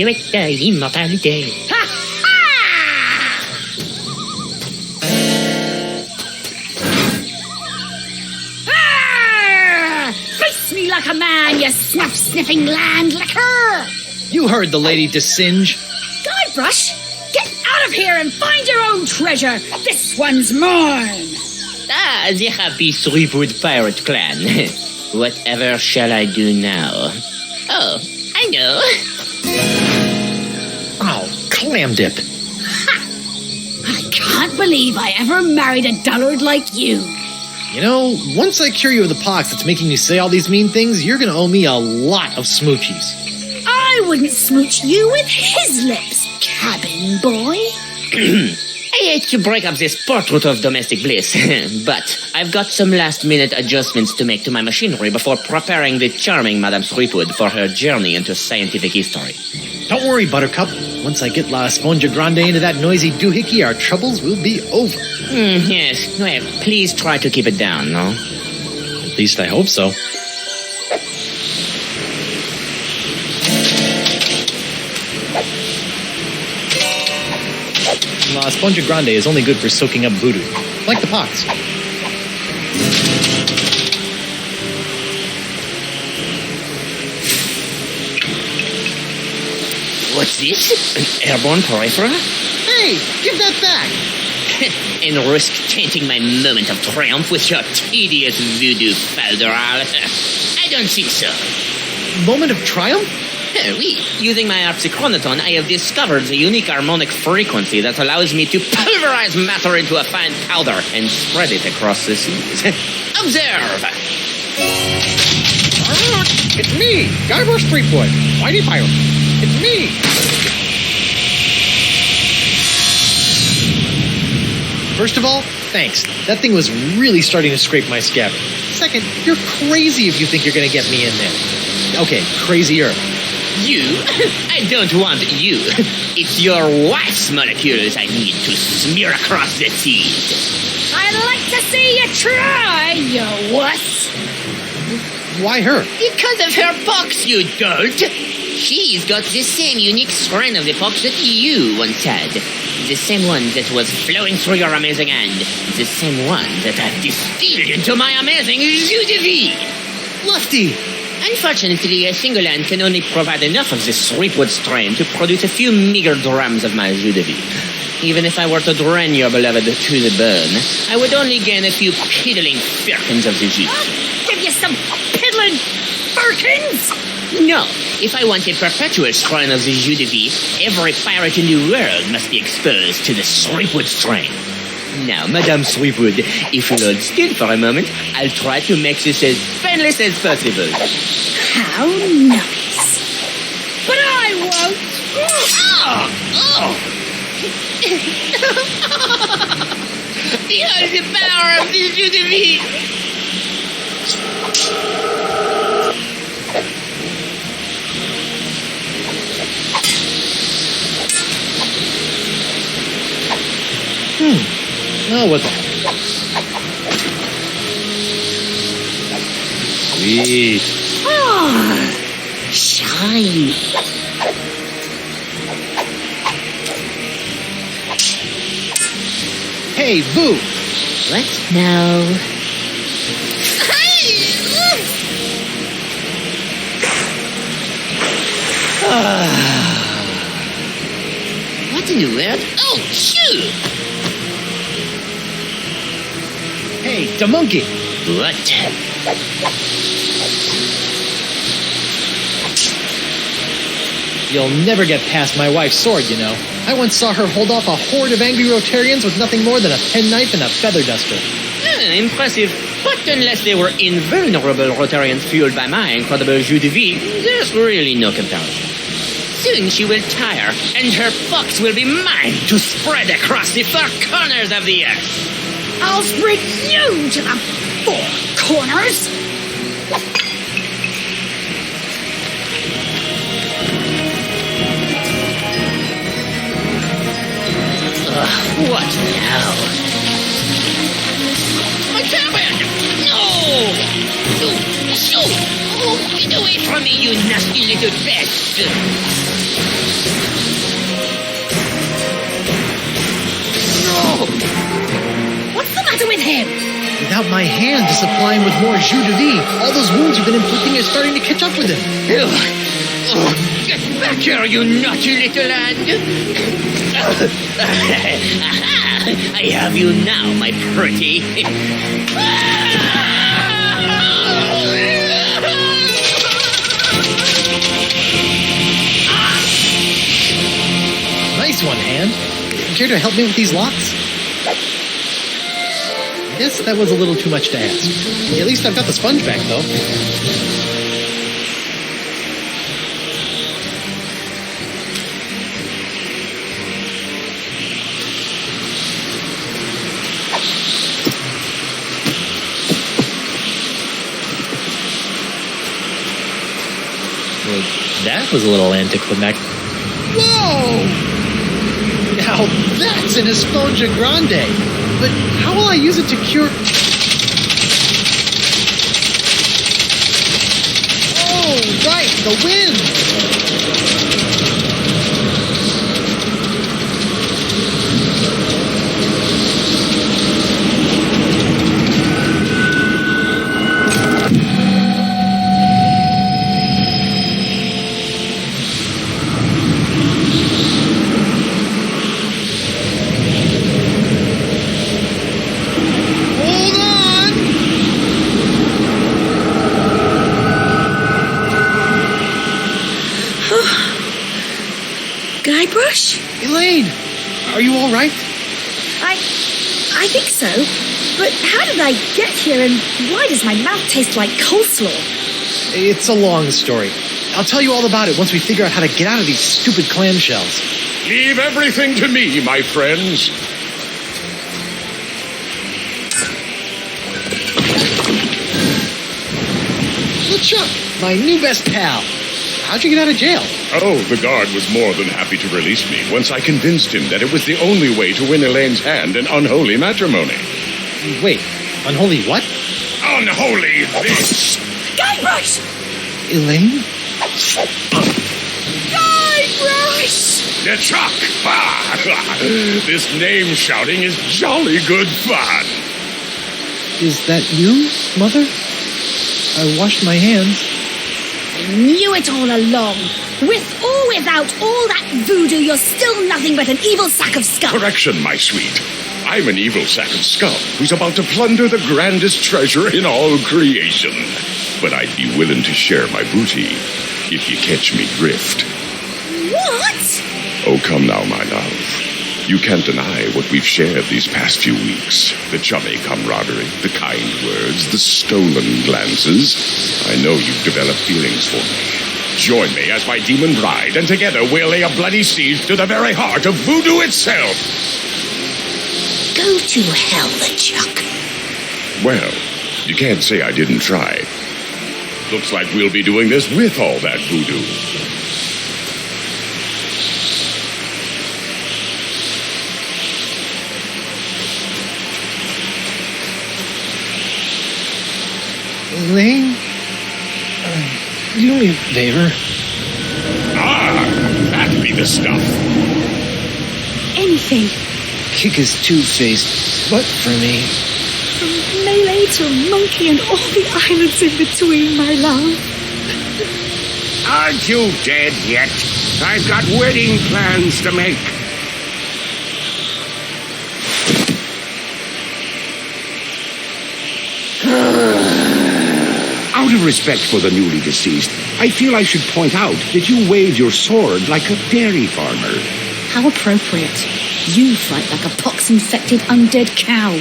Victor, immortalité. Face me like a man, you snuff-sniffing landlicker! You heard the lady Desinge. Guybrush, get out of here and find your own treasure! This one's mine! Ah, the happy Threepwood pirate clan. Whatever shall I do now? Oh, I know. Oh, clam dip. I can't believe I ever married a dullard like you. You know, once I cure you of the pox that's making you say all these mean things, you're gonna owe me a lot of smoochies. I wouldn't smooch you with his lips, cabin boy. I hate to break up this portrait of domestic bliss, but I've got some last-minute adjustments to make to my machinery before preparing the charming Madame Threepwood for her journey into scientific history. Don't worry, Buttercup. Once I get La Esponja Grande into that noisy doohickey, our troubles will be over. Yes, well, please try to keep it down, no? At least I hope so. La Esponja Grande is only good for soaking up voodoo, like the pox. What's this? An airborne peripheral? Hey, give that back! And risk tainting my moment of triumph with your tedious voodoo falderal? I don't think so. Moment of triumph? Oui, using my harpsichronoton, I have discovered the unique harmonic frequency that allows me to pulverize matter into a fine powder and spread it across the seas. Observe! It's me, Guybrush Threepwood, mighty pirate. It's me! First of all, thanks. That thing was really starting to scrape my scabbard. Second, you're crazy if you think you're gonna get me in there. Okay, crazier. You? I don't want you. It's your wife's molecules I need to smear across the seed. I'd like to see you try, you wuss. Why her? Because of her pox, you dolt. She's got the same unique strain of the pox that you once had. The same one that was flowing through your amazing hand. The same one that I've distilled into my amazing jus de vie. Lefty! Unfortunately, a single hand can only provide enough of this Threepwood strain to produce a few meager drams of my jus de vie. Even if I were to drain your beloved to the bone, I would only gain a few piddling firkins of the jus. I'll give you some piddling firkins! No, if I want a perpetual strain of the jus de vie, every pirate in the world must be exposed to the Threepwood strain. Now, Madame Threepwood, if you'll hold still for a moment, I'll try to make this as painless as possible. How nice. But I won't. Behold the power of the jus de vie! Oh, what the? Sweet. Ah, shiny. Hey, Boo! What now? What in the world? Oh, shoot! Hey, the monkey! What? You'll never get past my wife's sword, you know. I once saw her hold off a horde of angry Rotarians with nothing more than a penknife and a feather duster. Impressive. But unless they were invulnerable Rotarians fueled by my incredible jus de vie, there's really no comparison. Soon she will tire, and her box will be mine to spread across the four corners of the earth. I'll spread you to the four corners. What now? My cabin! No! Oh, get away from me, you nasty little pest! No! What's the matter with him? Without my hand to supply him with more jus de vie, all those wounds you've been inflicting are starting to catch up with him. Get back here, you naughty little hand! I have you now, my pretty. Nice one, Hand. Care to help me with these locks? I guess that was a little too much to ask. At least I've got the sponge back, though. Well, that was a little anticlimactic. Whoa! Now that's an Esponja Grande. But how will I use it to cure... Oh, right, the wind! Guybrush? Elaine, are you all right? I think so. But how did I get here, and why does my mouth taste like coleslaw? It's a long story. I'll tell you all about it once we figure out how to get out of these stupid clamshells. Leave everything to me, my friends. LeChuck, my new best pal. How'd you get out of jail? Oh, the guard was more than happy to release me once I convinced him that it was the only way to win Elaine's hand in unholy matrimony. Wait, unholy what? Unholy this! Guybrush! Elaine? Guybrush! LeChuck! Ah! This name shouting is jolly good fun. Is that you, Mother? I washed my hands. I knew it all along. With or without all that voodoo, you're still nothing but an evil sack of scum. Correction, my sweet. I'm an evil sack of scum who's about to plunder the grandest treasure in all creation. But I'd be willing to share my booty if you catch me drift. What? Oh, come now, my love. You can't deny what we've shared these past few weeks. The chummy camaraderie, the kind words, the stolen glances. I know you've developed feelings for me. Join me as my demon bride, and together we'll lay a bloody siege to the very heart of voodoo itself. Go to hell, LeChuck. Well, you can't say I didn't try. Looks like we'll be doing this with all that voodoo. Elaine? You owe me a favor. That be the stuff. Anything. Kick his two-faced butt for me. From Melee to Monkey and all the islands in between, my love. Aren't you dead yet? I've got wedding plans to make. Out of respect for the newly deceased, I feel I should point out that you wave your sword like a dairy farmer. How appropriate. You fight like a pox-infected undead cow.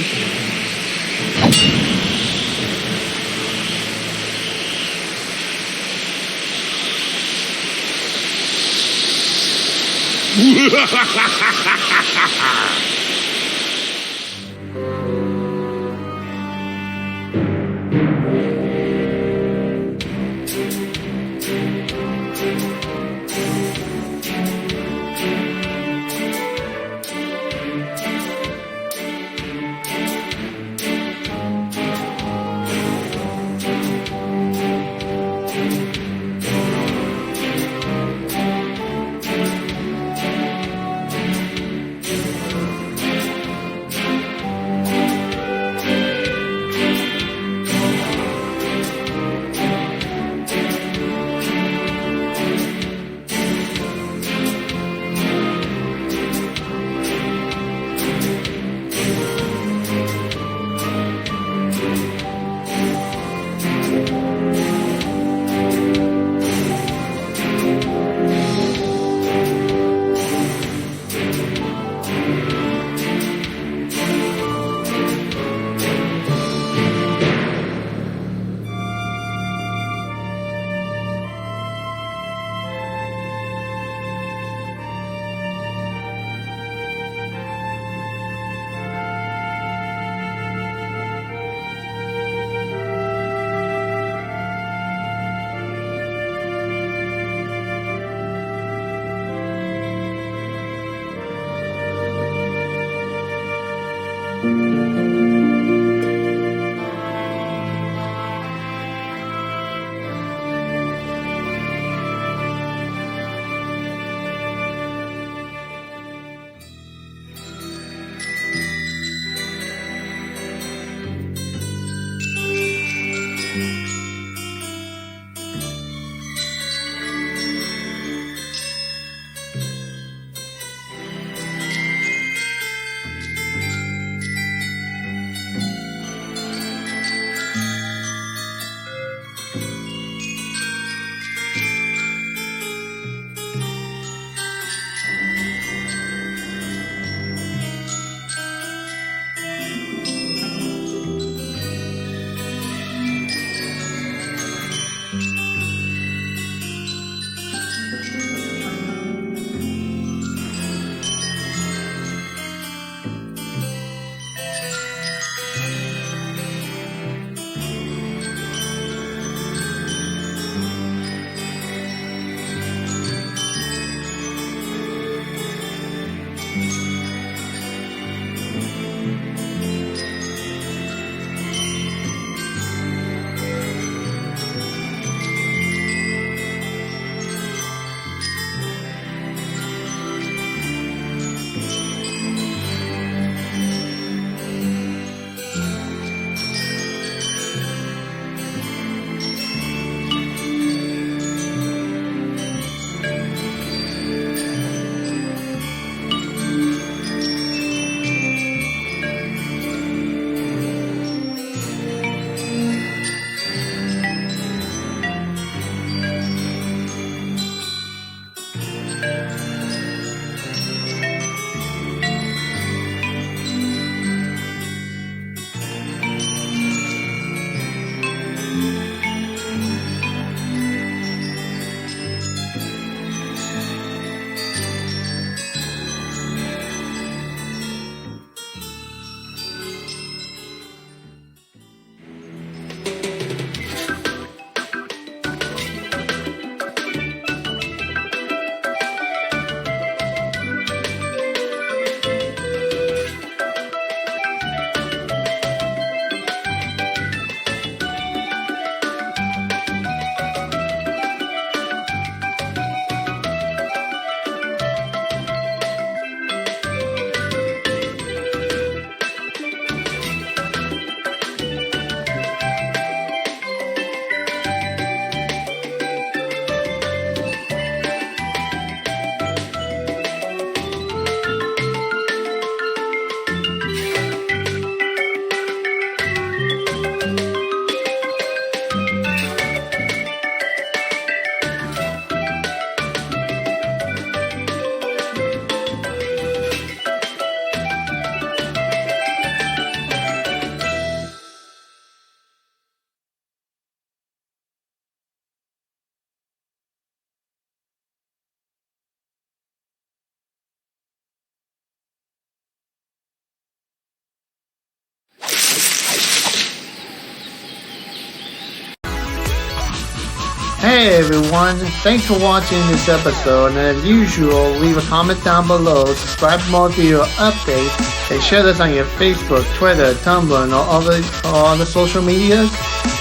Hey everyone, thanks for watching this episode, and as usual, leave a comment down below, subscribe for more video updates, and share this on your Facebook, Twitter, Tumblr, and all other social medias.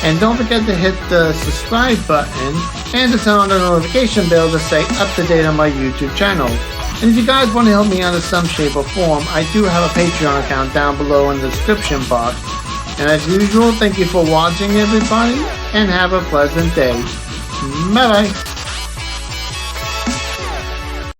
And don't forget to hit the subscribe button and to turn on the notification bell to stay up to date on my YouTube channel. And if you guys want to help me out in some shape or form, I do have a Patreon account down below in the description box. And as usual, thank you for watching everybody, and have a pleasant day. Bye bye.